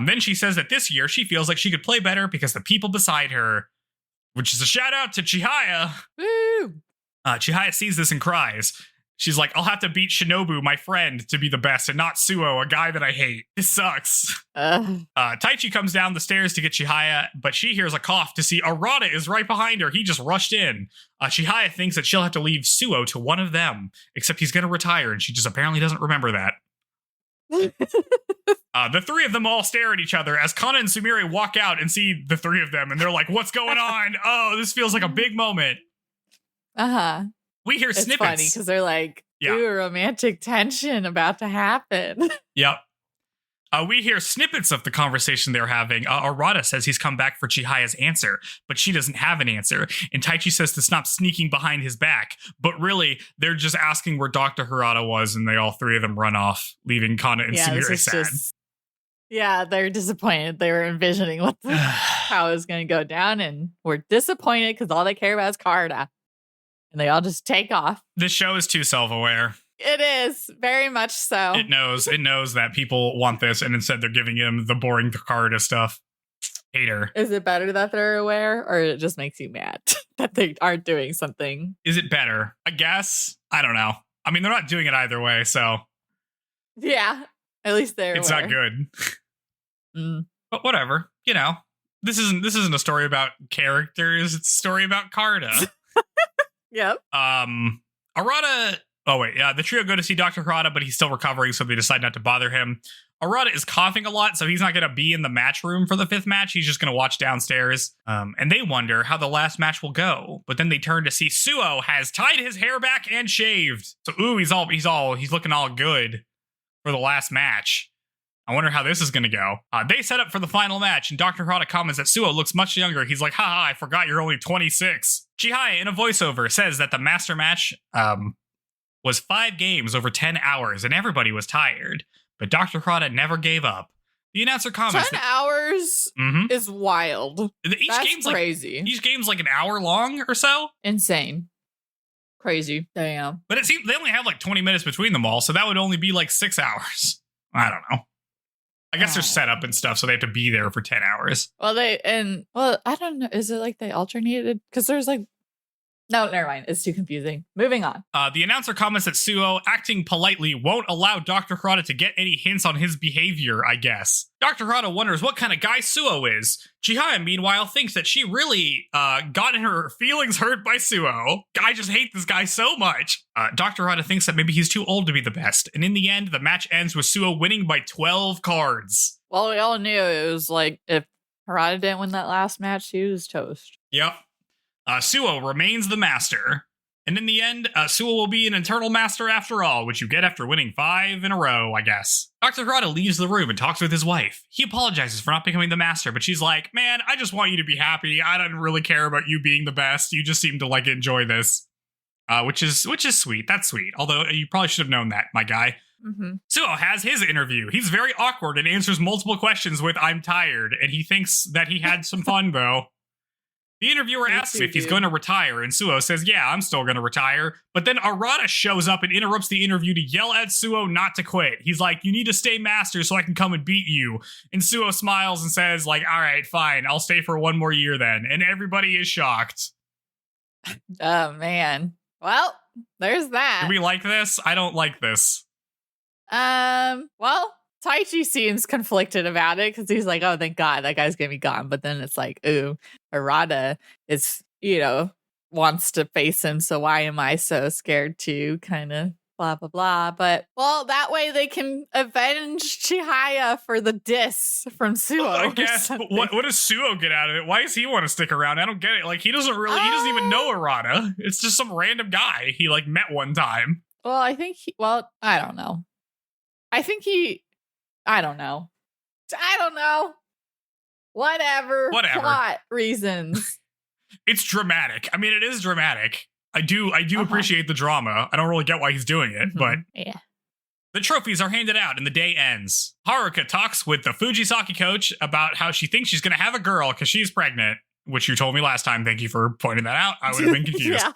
Then she says that this year she feels like she could play better because the people beside her, which is a shout out to Chihaya. Woo! Chihaya sees this and cries. She's like, I'll have to beat Shinobu, my friend, to be the best, and not Suo, a guy that I hate. This sucks. Taichi comes down the stairs to get Chihaya, but she hears a cough to see Arata is right behind her. He just rushed in. Chihaya thinks that she'll have to leave Suo to one of them, except he's going to retire, and she just apparently doesn't remember that. The 3 of them all stare at each other as Kana and Sumire walk out and see the 3 of them, and they're like, what's going on? Oh, this feels like a big moment. We hear snippets. It's funny because they're like, ooh, romantic tension about to happen. Yep. We hear snippets of the conversation they're having. Arata says he's come back for Chihaya's answer, but she doesn't have an answer. And Taichi says to stop sneaking behind his back. But really, they're just asking where Dr. Harada was, and all 3 of them run off, leaving Kana and Sumire sad. They're disappointed. They were envisioning how it was going to go down, and we're disappointed because all they care about is Karuta. And they all just take off. This show is too self-aware. It is, very much so. It knows that people want this, and instead they're giving him the boring Karuta stuff. Hater. Is it better that they're aware, or it just makes you mad that they aren't doing something? Is it better? I guess. I don't know. I mean, they're not doing it either way, so. Yeah. At least it's not good. But whatever. This isn't a story about characters. It's a story about Karuta. Yep. Arata. Oh wait, yeah. The trio go to see Dr. Harada, but he's still recovering, so they decide not to bother him. Arata is coughing a lot, so he's not going to be in the match room for the 5th match. He's just going to watch downstairs. And they wonder how the last match will go. But then they turn to see Suo has tied his hair back and shaved. So he's looking all good for the last match. I wonder how this is going to go. They set up for the final match, and Dr. Harada comments that Suo looks much younger. He's like, haha, I forgot you're only 26. Chihaya, in a voiceover, says that the master match was 5 games over 10 hours, and everybody was tired. But Dr. Harada never gave up. The announcer comments 10 hours is wild. That's crazy. Each game's like an hour long or so. Insane. Crazy. Damn. But it seems they only have like 20 minutes between them all, so that would only be like 6 hours. I don't know. I guess they're set up and stuff, so they have to be there for 10 hours. Well, I don't know. Is it like they alternated? Because there's like... No, never mind. It's too confusing. Moving on. The announcer comments that Suo, acting politely, won't allow Dr. Harada to get any hints on his behavior, I guess. Dr. Harada wonders what kind of guy Suo is. Chihaya, meanwhile, thinks that she really got her feelings hurt by Suo. I just hate this guy so much. Dr. Harada thinks that maybe he's too old to be the best. And in the end, the match ends with Suo winning by 12 cards. Well, we all knew it was like, if Harada didn't win that last match, he was toast. Yep. Suo remains the master. And in the end, Suo will be an eternal master after all, which you get after winning 5 in a row, I guess. Dr. Harada leaves the room and talks with his wife. He apologizes for not becoming the master, but she's like, man, I just want you to be happy. I don't really care about you being the best. You just seem to like enjoy this. Which is sweet. That's sweet. Although you probably should have known that, my guy. Suo has his interview. He's very awkward and answers multiple questions with, I'm tired. And he thinks that he had some fun, though. The interviewer asks if he's going to retire, and Suo says, yeah, I'm still going to retire. But then Arata shows up and interrupts the interview to yell at Suo not to quit. He's like, you need to stay master so I can come and beat you. And Suo smiles and says, like, all right, fine, I'll stay for 1 more year then. And everybody is shocked. Oh, man. Well, there's that. Do we like this? I don't like this. Well, Taichi seems conflicted about it because he's like, oh, thank God, that guy's gonna be gone. But then it's like, ooh, Arata is, wants to face him. So why am I so scared to kind of blah, blah, blah. But, well, that way they can avenge Chihaya for the diss from Suo. I guess. What does Suo get out of it? Why does he want to stick around? I don't get it. Like, he doesn't even know Arata. It's just some random guy he, like, met one time. Well, I think I don't know. I don't know. Whatever. Plot reasons. It's dramatic. I mean, it is dramatic. I do appreciate the drama. I don't really get why he's doing it, but yeah. The trophies are handed out and the day ends. Haruka talks with the Fujisaki coach about how she thinks she's going to have a girl because she's pregnant, which you told me last time. Thank you for pointing that out. I would have been confused. Yeah.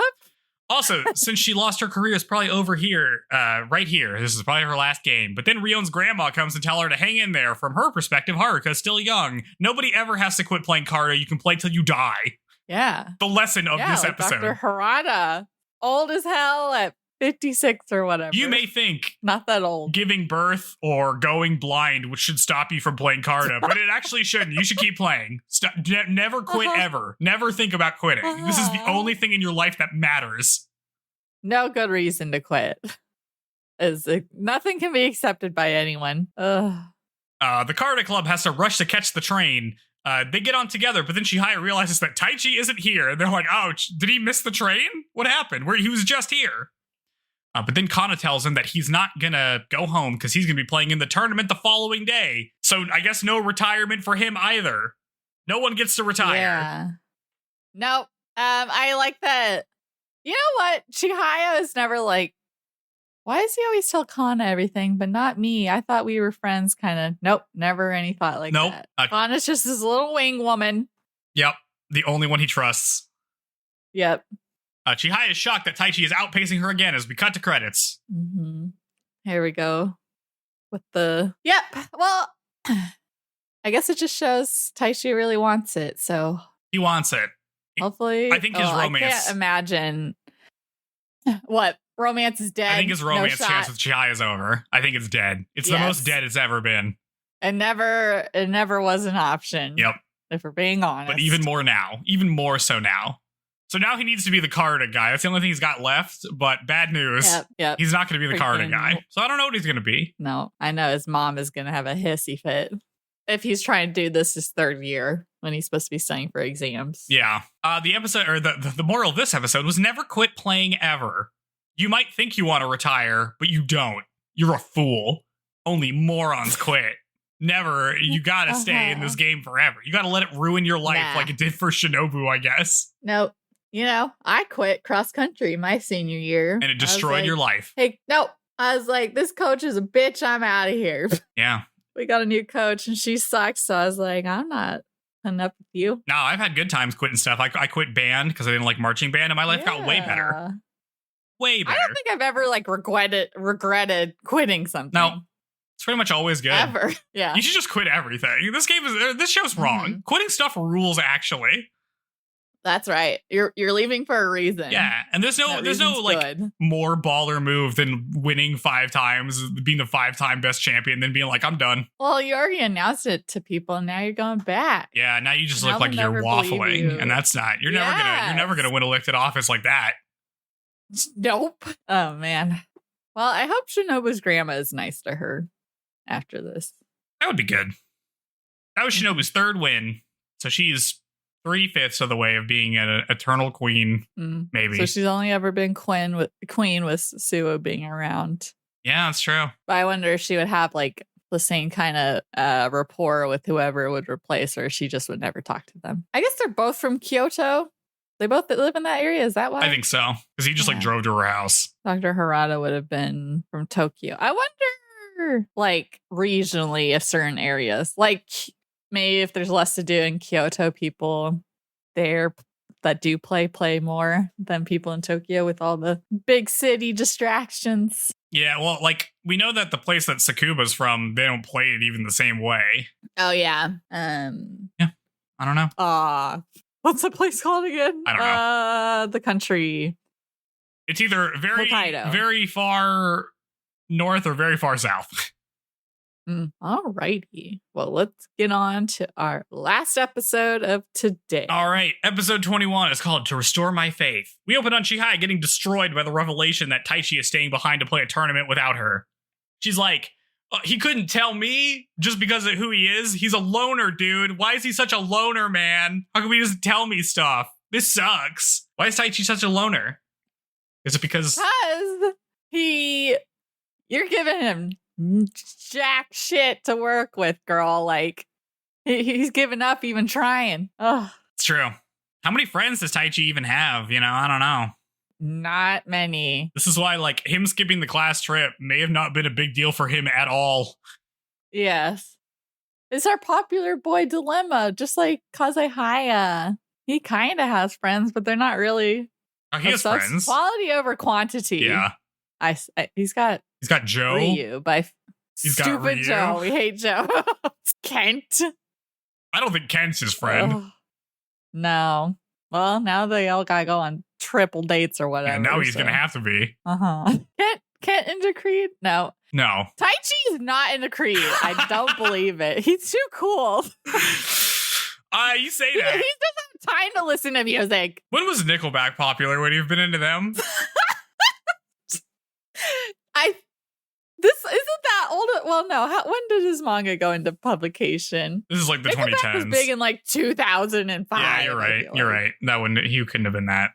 Also, since she lost her career, it's probably over here, right here. This is probably her last game. But then Rion's grandma comes to tell her to hang in there. From her perspective, Haruka's still young. Nobody ever has to quit playing Karuta. You can play till you die. Yeah. The lesson of this episode. Dr. Harada, old as hell at 56 or whatever. You may think not that old. Giving birth or going blind which should stop you from playing Karuta, but it actually shouldn't. You should keep playing. Never quit ever. Never think about quitting. This is the only thing in your life that matters. No good reason to quit. Nothing can be accepted by anyone. The Karuta Club has to rush to catch the train. They get on together, but then Chihaya realizes that Taichi isn't here. And they're like, ouch, did he miss the train? What happened? He was just here. But then Kana tells him that he's not gonna go home because he's gonna be playing in the tournament the following day. So I guess no retirement for him either. No one gets to retire. Yeah. Nope. I like that. You know what? Chihaya is never like, why does he always tell Kana everything, but not me? I thought we were friends, kind of. Nope, never any thought like that. Kana's just this little wing woman. Yep, the only one he trusts. Yep. Chihaya is shocked that Taichi is outpacing her again as we cut to credits. Mm-hmm. Here we go. With the... Yep, well, I guess it just shows Taichi really wants it, so... He wants it. Hopefully... I think his romance... I can't imagine... What? romance is dead. I think his romance chance with Chihaya is over. I think it's dead. It's the most dead it's ever been. It never was an option. Yep. If we're being honest. But even more now. Even more so now. So now he needs to be the Karuta guy. That's the only thing he's got left. But bad news. Yep. He's not going to be the Karuta guy. So I don't know what he's going to be. No, I know his mom is going to have a hissy fit if he's trying to do this his third year when he's supposed to be studying for exams. Yeah. The episode, or the moral of this episode was never quit playing ever. You might think you want to retire, but you don't. You're a fool. Only morons quit. Never. You gotta stay in this game forever. You gotta let it ruin your life like it did for Shinobu, I guess. No, I quit cross country my senior year. And it destroyed your life. Hey, no. I was like, this coach is a bitch. I'm out of here. Yeah. We got a new coach and she sucks. So I was like, I'm not enough with you. No, I've had good times quitting stuff. I quit band because I didn't like marching band and my life got way better. Way better. I don't think I've ever like regretted quitting something. No. It's pretty much always good. Ever. Yeah. You should just quit everything. This show's wrong. Mm-hmm. Quitting stuff rules, actually. That's right. You're leaving for a reason. Yeah. And there's no like good. More baller move than winning 5 times, being the 5-time best champion, than being like, I'm done. Well, you already announced it to people and now you're going back. Yeah, now you just look like you're waffling. And that's not. You're never gonna win elected office like that. Nope. Oh man. Well, I hope Shinobu's grandma is nice to her after this. That would be good. That was Shinobu's 3rd win. So she's 3/5 of the way of being an eternal queen, maybe. So she's only ever been queen with Suo being around. Yeah, that's true. But I wonder if she would have like the same kind of rapport with whoever would replace her. She just would never talk to them. I guess they're both from Kyoto. They both live in that area. Is that why? I think so. Because he just like drove to her house. Dr. Harada would have been from Tokyo. I wonder, like, regionally, if certain areas, like maybe if there's less to do in Kyoto, people there that do play more than people in Tokyo with all the big city distractions. Yeah, well, like, we know that the place that Sakuba's from, they don't play it even the same way. Oh, yeah. Yeah, I don't know. What's the place called again? I don't know. The country. It's either very far north or very far south. Alrighty. Well, let's get on to our last episode of today. All right. Episode 21 is called To Restore My Faith. We open on Chihaya getting destroyed by the revelation that Taichi is staying behind to play a tournament without her. She's like, he couldn't tell me just because of who he is. He's a loner, dude. Why is he such a loner, man? How come he doesn't tell me stuff? This sucks. Why is Taichi such a loner? Is it because you're giving him jack shit to work with, girl. Like, he's given up even trying. Oh, it's true. How many friends does Taichi even have? I don't know. Not many. This is why, like, him skipping the class trip may have not been a big deal for him at all. Yes. It's our popular boy dilemma, just like Kazehaya. He kind of has friends, but they're not really. Oh, he has friends. Quality over quantity. Yeah. He's got Joe. Ryu by stupid Joe. We hate Joe. Kent. I don't think Kent's his friend. Oh, no. Well, now they all gotta go on triple dates or whatever. And now he's gonna have to be. Kent into Creed? No. Taichi is not into Creed. I don't believe it. He's too cool. You say that. He doesn't have time to listen to music. When was Nickelback popular? Would he have been into them? This isn't that old. Well, no. When did his manga go into publication? This is like the Nickelback 2010s. was big in like 2005. Yeah, you're right. You're right. That one, he couldn't have been that.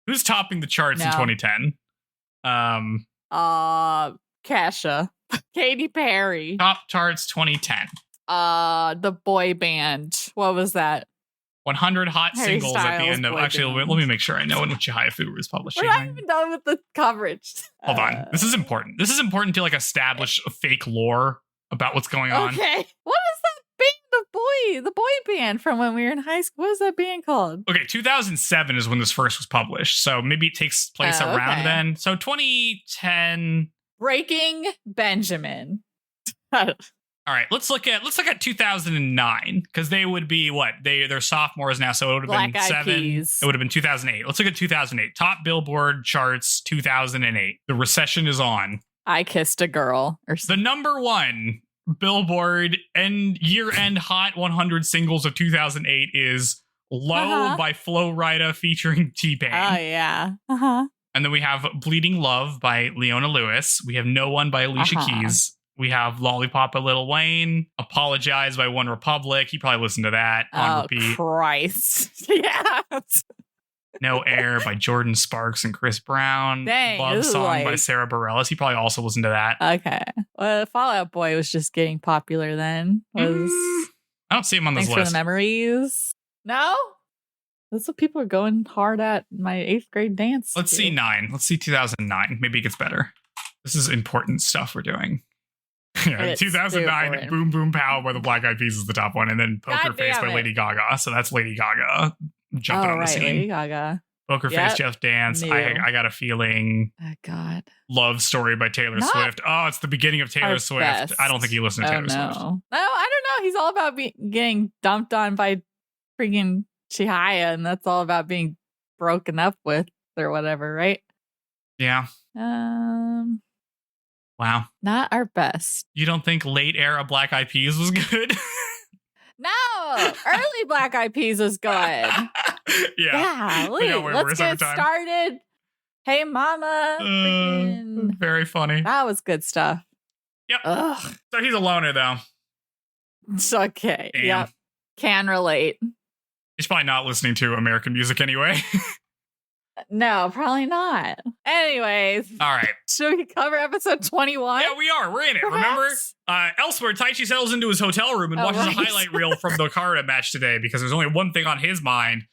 Who's topping the charts in 2010? Kesha, Katy Perry. Top charts 2010. The boy band. What was that? 100 hot Harry singles Styles at the end of. Actually, let me make sure I know when Chihayafuru is publishing. We're not even done with the coverage. Hold on. This is important. This is important to like establish a fake lore about what's going on. Okay. What is that band? The boy band from when we were in high school? What is that band called? Okay, 2007 is when this first was published. So maybe it takes place around then. So 2010. Breaking Benjamin. All right, let's look at 2009 because they would be they're sophomores now, so it would have been 7. Peas. It would have been 2008. Let's look at 2008 top Billboard charts. 2008, the recession is on. I Kissed a Girl, or the number 1 Billboard and year-end Hot 100 singles of 2008 is "Low" by Flo Rida featuring T-Pain. Oh yeah. And then we have "Bleeding Love" by Leona Lewis. We have "No One" by Alicia Keys. We have "Lollipop" by Lil Wayne, "Apologize" by One Republic. You probably listened to that on repeat. Christ. Yeah. "No Air" by Jordan Sparks and Chris Brown. Dang, "Love Song" by Sarah Bareilles. He probably also listened to that. Okay. Well, Fall Out Boy was just getting popular then. I don't see him on this list. Thanks for the memories. No? That's what people are going hard at my 8th grade dance. Let's see 9. Let's see 2009. Maybe it gets better. This is important stuff we're doing. Yeah, 2009, "Boom Boom Pow" by the Black Eyed Peas is the top one, and then "Poker Face" by Lady Gaga. So that's Lady Gaga jumping on the scene. Lady Gaga. "Poker Face," Just Dance. I Got a Feeling. Oh God. "Love Story" by Taylor Swift. Oh, it's the beginning of Taylor Swift. Best. I don't think you listen to Taylor Swift. No, I don't know. He's all about getting dumped on by freaking Chihaya, and that's all about being broken up with or whatever, right? Yeah. Wow. Not our best. You don't think late era Black Eyed Peas was good? No. Early Black Eyed Peas was good. Yeah. Let's get started. Hey Mama. Very funny. That was good stuff. Yep. Ugh. So he's a loner, though. It's okay. Damn. Yep. Can relate. He's probably not listening to American music anyway. No, probably not. Anyways. All right. Should we cover episode 21? Yeah, we are. We're in it. Perhaps? Remember? Elsewhere, Taichi settles into his hotel room and watches a highlight reel from the Karuta match today because there's only one thing on his mind.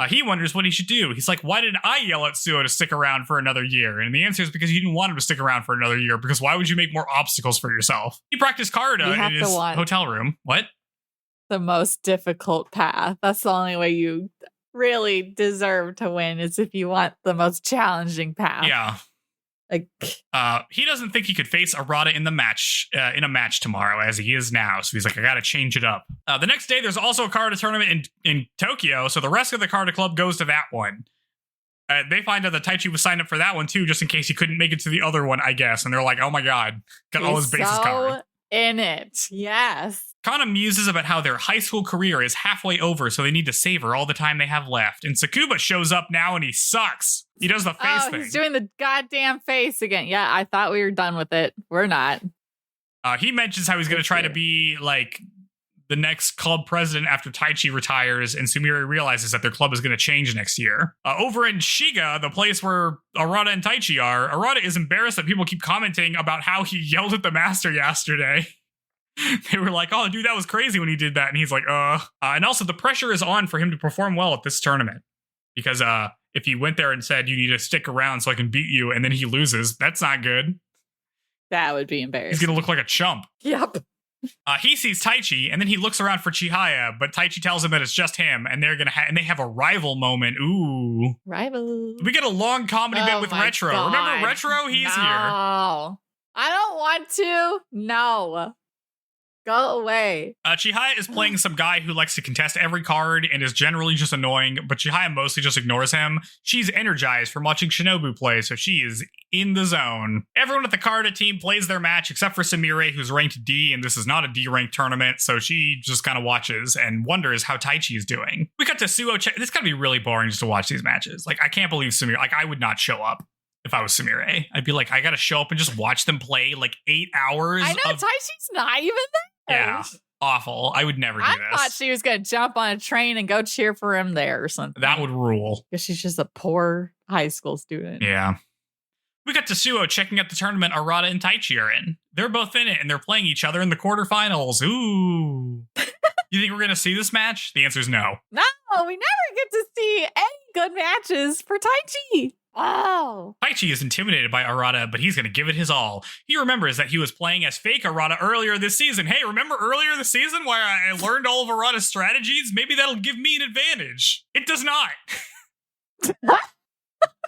He wonders what he should do. He's like, why did I yell at Suo to stick around for another year? And the answer is because you didn't want him to stick around for another year, because why would you make more obstacles for yourself? He practiced Karuta in his hotel room. What? The most difficult path. That's the only way you really deserve to win, is if you want the most challenging path. Yeah. Like, he doesn't think he could face Arata in a match tomorrow as he is now. So he's like, I got to change it up. The next day, there's also a Karuta tournament in Tokyo. So the rest of the Karuta club goes to that one. They find out that Taichi was signed up for that one too, just in case he couldn't make it to the other one, I guess. And they're like, oh my God, got all his bases covered. In it. Yes. Kana muses about how their high school career is halfway over, so they need to savor all the time they have left. And Tsukuba shows up now and he sucks. He does the face thing. He's doing the goddamn face again. Yeah, I thought we were done with it. We're not. He mentions how he's going to try to be like the next club president after Taichi retires, and Sumire realizes that their club is going to change next year. Over in Shiga, the place where Arata and Taichi are, Arata is embarrassed that people keep commenting about how he yelled at the master yesterday. They were like, oh, dude, that was crazy when he did that. And he's like, and also the pressure is on for him to perform well at this tournament. Because if he went there and said, you need to stick around so I can beat you, and then he loses, that's not good. That would be embarrassing. He's going to look like a chump. Yep. He sees Taichi, and then he looks around for Chihaya, but Taichi tells him that it's just him, and they're gonna and they have a rival moment. Ooh, rival. We get a long comedy bit with Retro. God. Remember Retro? He's here. I don't want to. No. Go away. Chihaya is playing some guy who likes to contest every card and is generally just annoying, but Chihaya mostly just ignores him. She's energized from watching Shinobu play, so she is in the zone. Everyone at the Karuta team plays their match except for Sumire, who's ranked D, and this is not a D-ranked tournament, so she just kind of watches and wonders how Taichi is doing. We cut to Suo. This gotta be really boring just to watch these matches. Like, I can't believe Sumire. Like, I would not show up. If I was Sumire, I'd be like, I gotta show up and just watch them play like 8 hours. I know, Taichi's not even there. Yeah, awful. I would never do this. I thought she was gonna jump on a train and go cheer for him there or something. That would rule. Because she's just a poor high school student. Yeah. We got to Suo checking out the tournament Arata and Taichi are in. They're both in it, and they're playing each other in the quarterfinals. Ooh. You think we're gonna see this match? The answer is no. No, we never get to see any good matches for Taichi. Wow. Taichi is intimidated by Arata, but he's going to give it his all. He remembers that he was playing as fake Arata earlier this season. Hey, remember earlier this season where I learned all of Arata's strategies? Maybe that'll give me an advantage. It does not.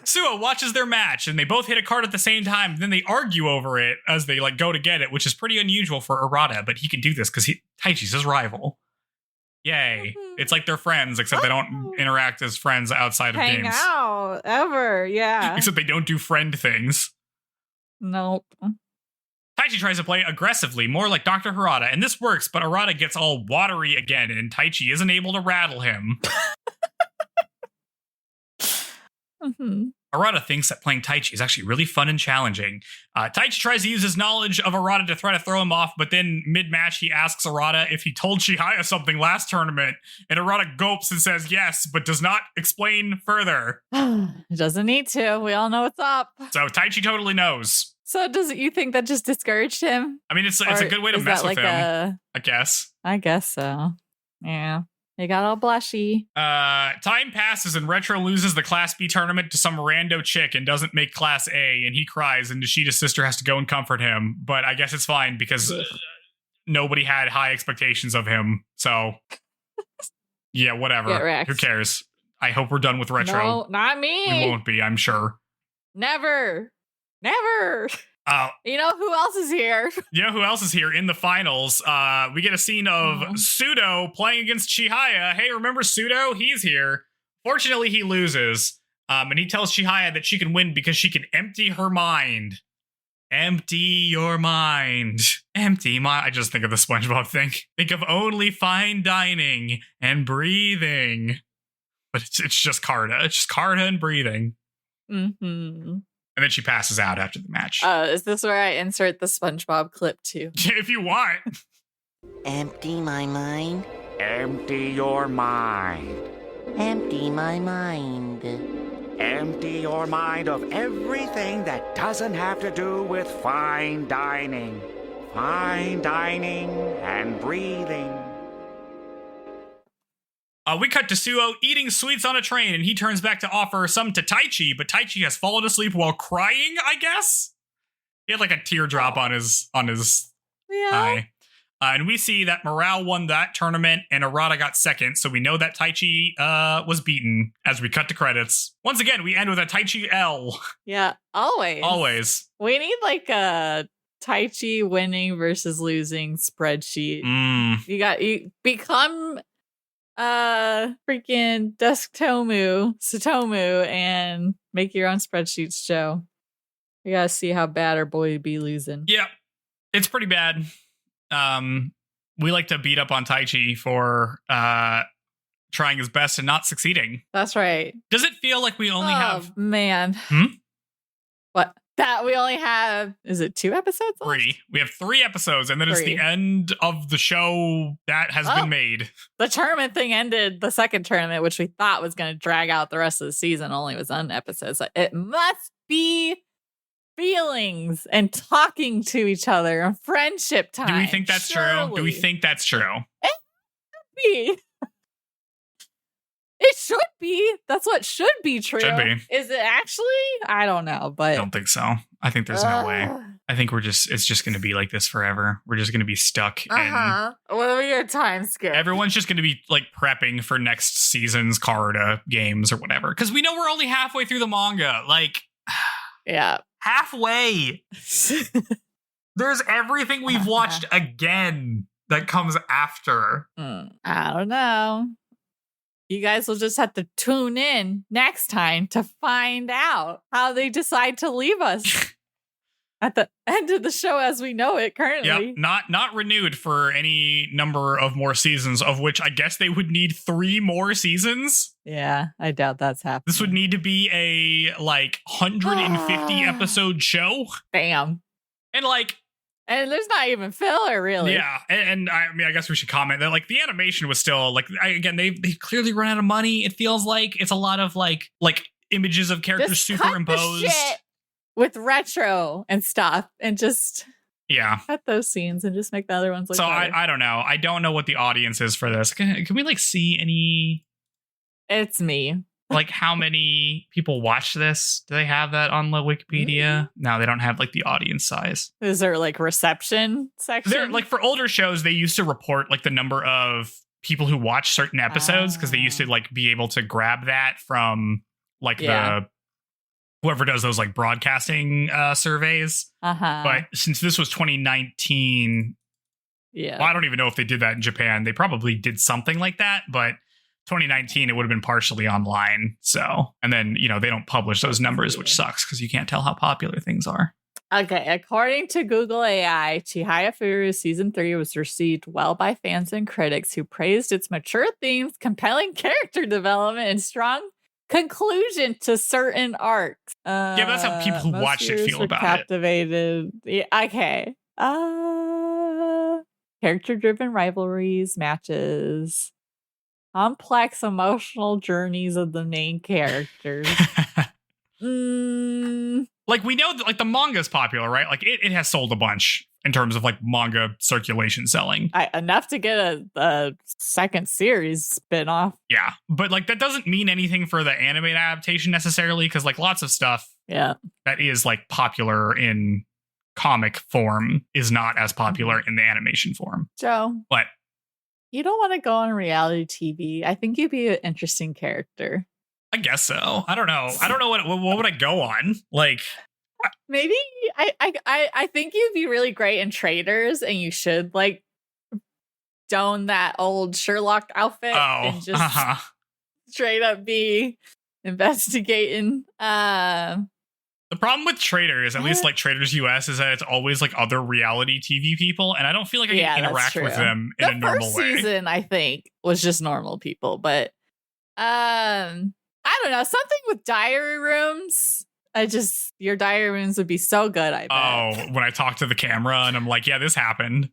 Suo watches their match, and they both hit a card at the same time. Then they argue over it as they like go to get it, which is pretty unusual for Arata, but he can do this because Taichi's his rival. Yay. It's like they're friends, except they don't interact as friends outside of games. Hang out, ever, yeah. Except they don't do friend things. Nope. Taichi tries to play aggressively, more like Dr. Harada, and this works, but Arata gets all watery again, and Taichi isn't able to rattle him. Arata thinks that playing Taichi is actually really fun and challenging. Taichi tries to use his knowledge of Arata to try to throw him off, but then mid-match he asks Arata if he told Chihaya something last tournament, and Arata gulps and says yes, but does not explain further. Doesn't need to. We all know what's up. So Taichi totally knows. So you think that just discouraged him? I mean, it's a good way to mess with him, I guess. I guess so. Yeah. He got all blushy. Time passes and Retro loses the Class B tournament to some rando chick and doesn't make Class A, and he cries, and Nishida's sister has to go and comfort him. But I guess it's fine because nobody had high expectations of him. So, yeah, whatever. Who cares? I hope we're done with Retro. No, not me. We won't be, I'm sure. Never. You know who else is here? In the finals? We get a scene of Pseudo playing against Chihaya. Hey, remember Pseudo? He's here. Fortunately, he loses. And he tells Chihaya that she can win because she can empty her mind. Empty your mind. Empty my... I just think of the SpongeBob thing. Think of only fine dining and breathing. But it's just Karuta. It's just Karuta and breathing. Mm-hmm. And then she passes out after the match. Is this where I insert the SpongeBob clip too? If you want. Empty my mind. Empty your mind. Empty my mind. Empty your mind of everything that doesn't have to do with fine dining. Fine dining and breathing. We cut to Suo eating sweets on a train, and he turns back to offer some to Taichi, but Taichi has fallen asleep while crying, I guess? He had like a teardrop on his eye. And we see that Morale won that tournament, and Arata got second, so we know that Taichi was beaten as we cut to credits. Once again, we end with a Taichi L. Yeah, always. Always. We need like a Taichi winning versus losing spreadsheet. You become... freaking Satomu and make your own spreadsheets, Joe. We gotta see how bad our boy be losing. Yeah, it's pretty bad. We like to beat up on Taichi for trying his best and not succeeding. That's right. Does it feel like we only have... man. What? That we only have, is it 2 episodes left? 3. We have 3 episodes, and then it's the end of the show that has been made. The tournament thing ended, the second tournament, which we thought was going to drag out the rest of the season, only was on episodes. So it must be feelings and talking to each other and friendship time. Do we think that's true? Do we think that's true? It should be. It should be. That's what should be true. Should be. Is it actually? I don't know, but I don't think so. I think there's no way. I think it's just going to be like this forever. We're just going to be stuck. What are your time skip? Everyone's just going to be like prepping for next season's Karuta games or whatever. Because we know we're only halfway through the manga. Like, yeah. Halfway. There's everything we've watched again that comes after. I don't know. You guys will just have to tune in next time to find out how they decide to leave us at the end of the show as we know it currently. Yep, not renewed for any number of more seasons, of which I guess they would need 3 more seasons. Yeah, I doubt that's happening. This would need to be a 150 episode show. Damn. And there's not even filler, really. Yeah, and I mean, I guess we should comment that the animation was still again they clearly run out of money. It feels like it's a lot of like images of characters just superimposed cut the shit with retro and stuff, and just cut those scenes and just make the other ones look. So I don't know. I don't know what the audience is for this. Can we see any? It's me. How many people watch this? Do they have that on the Wikipedia? No, they don't have the audience size. Is there reception section? For older shows, they used to report the number of people who watch certain episodes because they used to be able to grab that from the whoever does those like broadcasting surveys. But since this was 2019, well, I don't even know if they did that in Japan. They probably did something like that, but 2019, it would have been partially online. So, and then, they don't publish those numbers, which sucks because you can't tell how popular things are. Okay, according to Google AI, Chihayafuru Season 3 was received well by fans and critics who praised its mature themes, compelling character development, and strong conclusion to certain arcs. Yeah, but that's how people who watch it feel about captivated. Yeah, okay. Character-driven rivalries, matches, complex emotional journeys of the main characters. Like, we know that, like, the manga's popular, right? Like, it has sold a bunch in terms of, like, manga circulation selling. Enough to get a second series spin-off. Yeah, but, like, that doesn't mean anything for the anime adaptation necessarily, because, like, lots of stuff that is, like, popular in comic form is not as popular in the animation form. Joe. What? You don't want to go on reality TV. I think you'd be an interesting character. I guess so. I don't know. What would I go on? Like, maybe I think you'd be really great in Traders, and you should like don that old Sherlock outfit and just straight up be investigating. The problem with Traders, at least like Traders US, is that it's always like other reality TV people, and I don't feel like I can interact with them in a normal way. The first season, I think, was just normal people, but I don't know, something with diary rooms. Your diary rooms would be so good, I bet. Oh, when I talk to the camera and I'm like, yeah, this happened.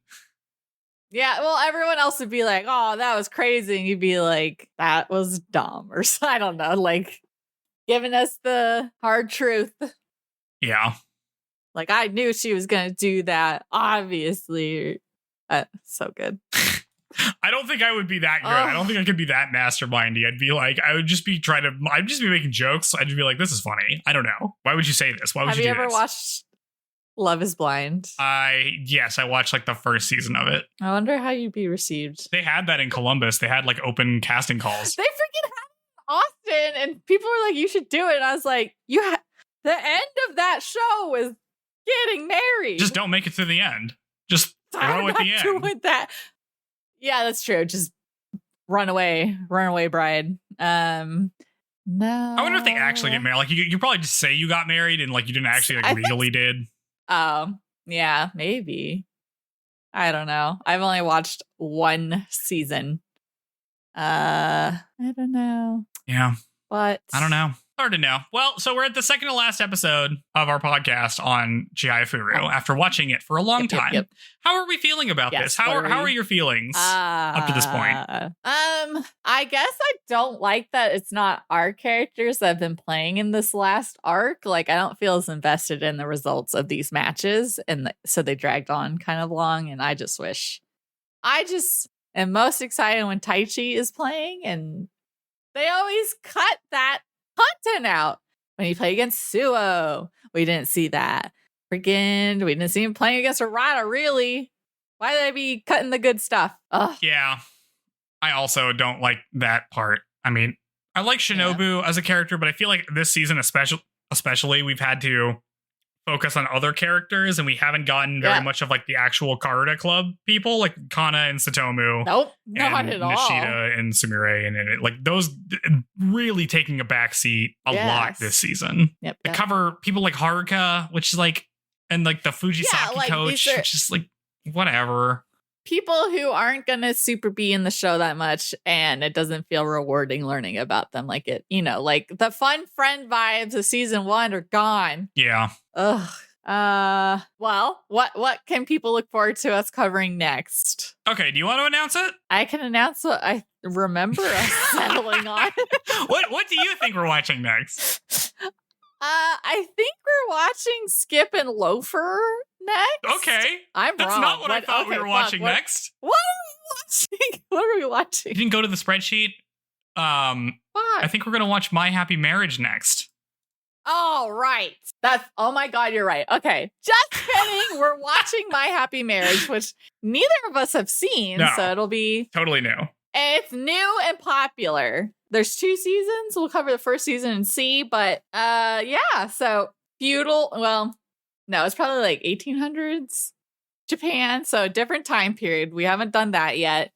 Yeah, well, everyone else would be like, oh, that was crazy. And you'd be like, that was dumb. Or I don't know, like giving us the hard truth. Yeah. Like, I knew she was going to do that, obviously. So good. I don't think I would be that good. I don't think I could be that mastermindy. I'd just be making jokes. I'd just be like, this is funny. I don't know. Why would you say this? Why would you do this? Have you ever watched Love is Blind? Yes, I watched like the first season of it. I wonder how you'd be received. They had that in Columbus. They had like open casting calls. They freaking had it in Austin, and people were like, you should do it. And I was like, the end of that show is getting married. Just don't make it to the end. Just throw at the end. Doing that. Yeah, that's true. Just runaway bride. No. I wonder if they actually get married. Like, you probably just say you got married and like you didn't actually like legally did. Oh, yeah, maybe. I don't know. I've only watched one season. I don't know. Yeah. But I don't know. Hard to know. Well, so we're at the second to last episode of our podcast on Chihayafuru after watching it for a long time. Yep. How are we feeling about this? How are your feelings up to this point? I guess I don't like that it's not our characters that have been playing in this last arc. Like, I don't feel as invested in the results of these matches, and so they dragged on kind of long, and I just am most excited when Taichi is playing, and they always cut that content out. When he played against Suo, we didn't see that. We didn't see him playing against Arata, really. Why did they be cutting the good stuff? Ugh. Yeah. I also don't like that part. I mean, I like Shinobu as a character, but I feel like this season especially we've had to focus on other characters, and we haven't gotten very much of like the actual Karuta club people, like Kana and Satomu. Nope, not at all. Nishida and Sumire, and like those really taking a backseat a lot this season. Yep. To cover people like Haruka, which is like, and like the Fujisaki coach, which is like whatever. People who aren't gonna super be in the show that much, and it doesn't feel rewarding learning about them. Like like the fun friend vibes of season 1 are gone. Yeah. Ugh. Well, what can people look forward to us covering next? Okay, do you want to announce it? I can announce what I remember us settling on. What do you think we're watching next? I think we're watching Skip and Loafer next. Okay. That's wrong. Not what I thought we were watching next. What are we watching? What are we watching? You didn't go to the spreadsheet? I think we're going to watch My Happy Marriage next. Oh, right. Oh my God, you're right. Okay. Just kidding. We're watching My Happy Marriage, which neither of us have seen. No, so it'll be totally new. It's new and popular. there's 2 seasons. We'll cover the first season and see, but yeah, so feudal, well, no, it's probably like 1800s Japan, so a different time period. We haven't done that yet.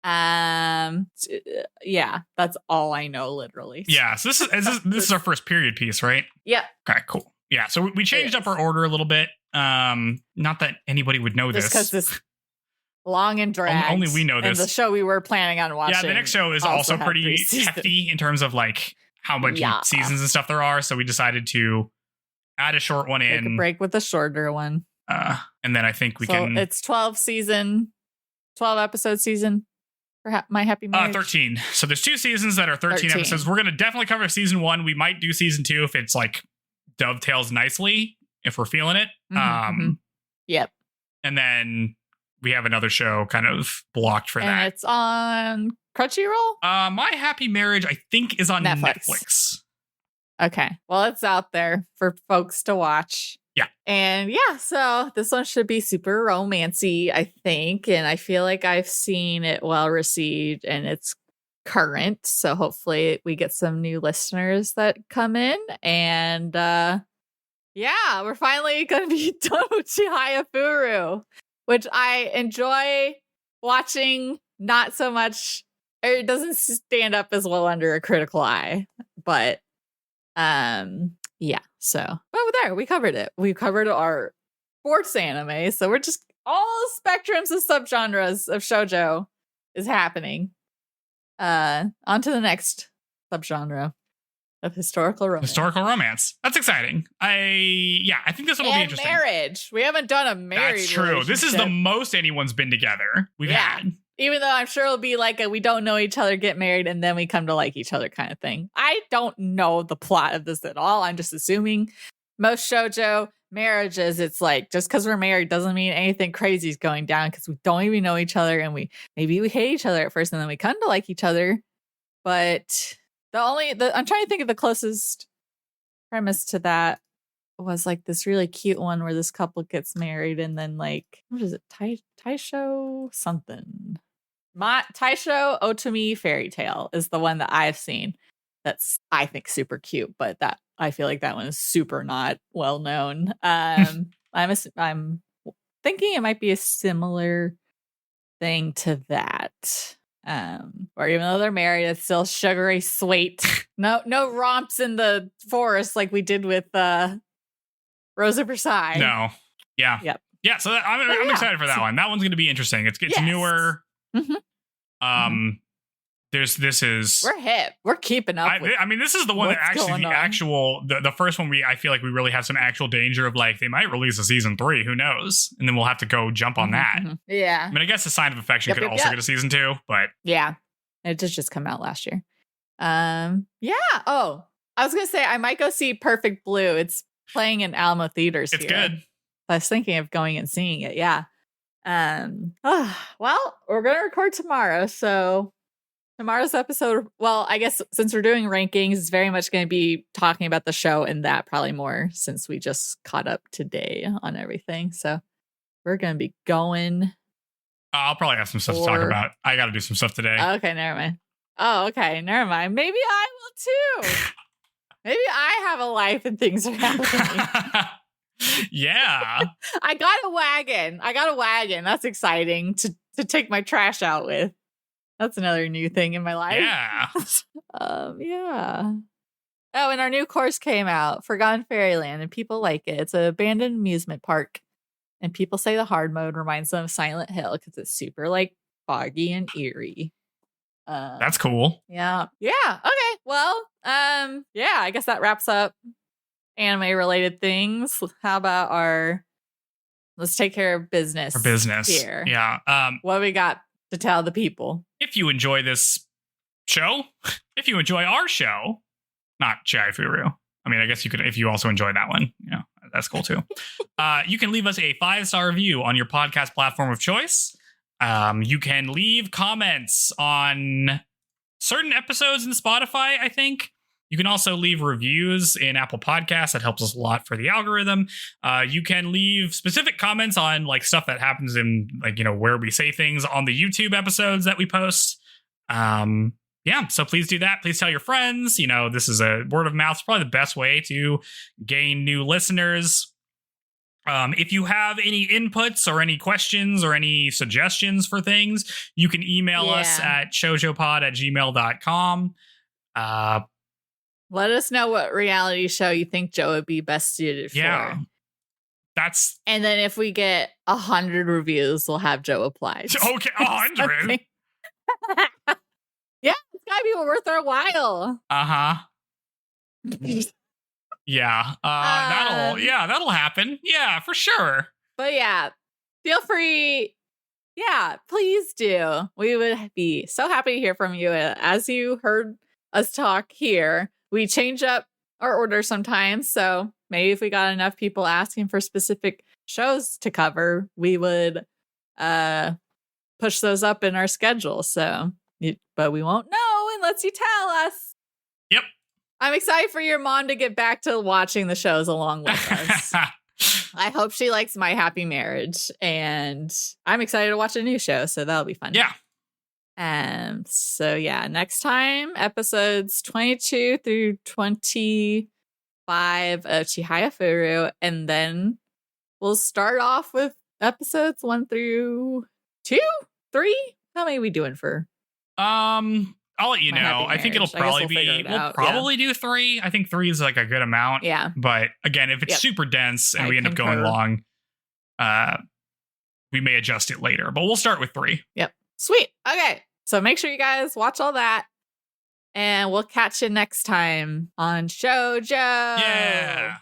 Yeah, that's all I know, literally. Yeah, so this is our first period piece, right? Yeah. Okay, cool. Yeah, so we changed up our order a little bit. Not that anybody would know just because this long and dragged. Only we know this. And the show we were planning on watching. Yeah, the next show is also pretty hefty in terms of like how much seasons and stuff there are. So we decided to add a short one in. Take a break with the shorter one. And then I think we can. It's 12 episode season. For My Happy Marriage. 13. So there's 2 seasons that are 13 episodes. We're gonna definitely cover season 1. We might do season 2 if it's like dovetails nicely, if we're feeling it. Yep. And then we have another show kind of blocked for that. And it's on Crunchyroll? My Happy Marriage, I think, is on Netflix. Okay. Well, it's out there for folks to watch. Yeah. And yeah, so this one should be super romancy, I think. And I feel like I've seen it well received and it's current. So hopefully we get some new listeners that come in. And yeah, we're finally going to be done with Chihayafuru, which I enjoy watching, not so much. It doesn't stand up as well under a critical eye, but yeah, so over there we covered it. We covered our sports anime, so we're just all spectrums of subgenres of shoujo is happening. On to the next subgenre of historical romance. That's exciting. I think this one will be interesting. Marriage. We haven't done a marriage. That's true. This is the most anyone's been together we've had. Even though I'm sure it'll be like we don't know each other, get married, and then we come to like each other kind of thing. I don't know the plot of this at all. I'm just assuming most shoujo marriages, it's like just because we're married doesn't mean anything crazy is going down because we don't even know each other and maybe we hate each other at first and then we come to like each other. But I'm trying to think of the closest premise to that was like this really cute one where this couple gets married and then like what is it? Taisho something. Taisho Otome Fairy Tale is the one that I've seen. That's I think super cute, but that I feel like that one is super not well known. I'm thinking it might be a similar thing to that. Or even though they're married, it's still sugary sweet. No romps in the forest like we did with Rosa Versailles. No. Yeah. Yep. Yeah. So I'm excited for that one. That one's going to be interesting. It's newer. Mm-hmm. We're hip. We're keeping up. I mean, this is the one that actually the first one I feel like we really have some actual danger of like they might release a season 3. Who knows? And then we'll have to go jump on that. Mm-hmm. Yeah. I mean, I guess The Sign of Affection could also get a season 2, but yeah, it did just come out last year. Yeah. Oh, I was gonna say I might go see Perfect Blue. It's playing in Alamo Theaters. It's good. I was thinking of going and seeing it. Yeah. Well, we're gonna record tomorrow, so tomorrow's episode. Well, I guess since we're doing rankings, it's very much going to be talking about the show and that probably more since we just caught up today on everything. So we're going to be going. I'll probably have some stuff to talk about. I got to do some stuff today. Okay, never mind. Oh, okay, never mind. Maybe I will too. Maybe I have a life and things are happening. Yeah. I got a wagon. That's exciting to take my trash out with. That's another new thing in my life. Yeah. Yeah. Oh, and our new course came out, Forgotten Fairyland, and people like it. It's an abandoned amusement park, and people say the hard mode reminds them of Silent Hill because it's super like foggy and eerie. That's cool. Yeah. Okay. Well, yeah. I guess that wraps up anime-related things. How about let's take care of business. Our business here. Yeah. What do we got to tell the people? If you enjoy this show, if you enjoy our show, not Chihayafuru. I mean, I guess you could, if you also enjoy that one, that's cool too. You can leave us a 5-star review on your podcast platform of choice. You can leave comments on certain episodes in Spotify, I think. You can also leave reviews in Apple Podcasts. That helps us a lot for the algorithm. You can leave specific comments on like stuff that happens in like, where we say things on the YouTube episodes that we post. Yeah, yeah, so please do that. Please tell your friends. This is a word of mouth. It's probably the best way to gain new listeners. If you have any inputs or any questions or any suggestions for things, you can email us at shoujopod@gmail.com. Let us know what reality show you think Joe would be best suited for. Yeah. And then if we get 100 reviews, we'll have Joe apply. Okay, 100? Yeah, it's gotta be worth our while. Yeah, that'll happen. Yeah, for sure. But yeah, feel free. Yeah, please do. We would be so happy to hear from you. As you heard us talk here, we change up our order sometimes. So maybe if we got enough people asking for specific shows to cover, we would push those up in our schedule. But we won't know unless you tell us. Yep. I'm excited for your mom to get back to watching the shows along with us. I hope she likes My Happy Marriage, and I'm excited to watch a new show, so that'll be fun. Yeah. So yeah, next time, episodes 22 through 25 of Chihayafuru, and then we'll start off with episodes 1 through 2, 3. How many are we doing for? I'll let you know. I think it'll probably we'll probably do 3. I think 3 is like a good amount. Yeah. But again, if it's super dense and we end up going long, we may adjust it later. But we'll start with 3. Yep. Sweet. Okay. So make sure you guys watch all that. And we'll catch you next time on Shoujo. Yeah.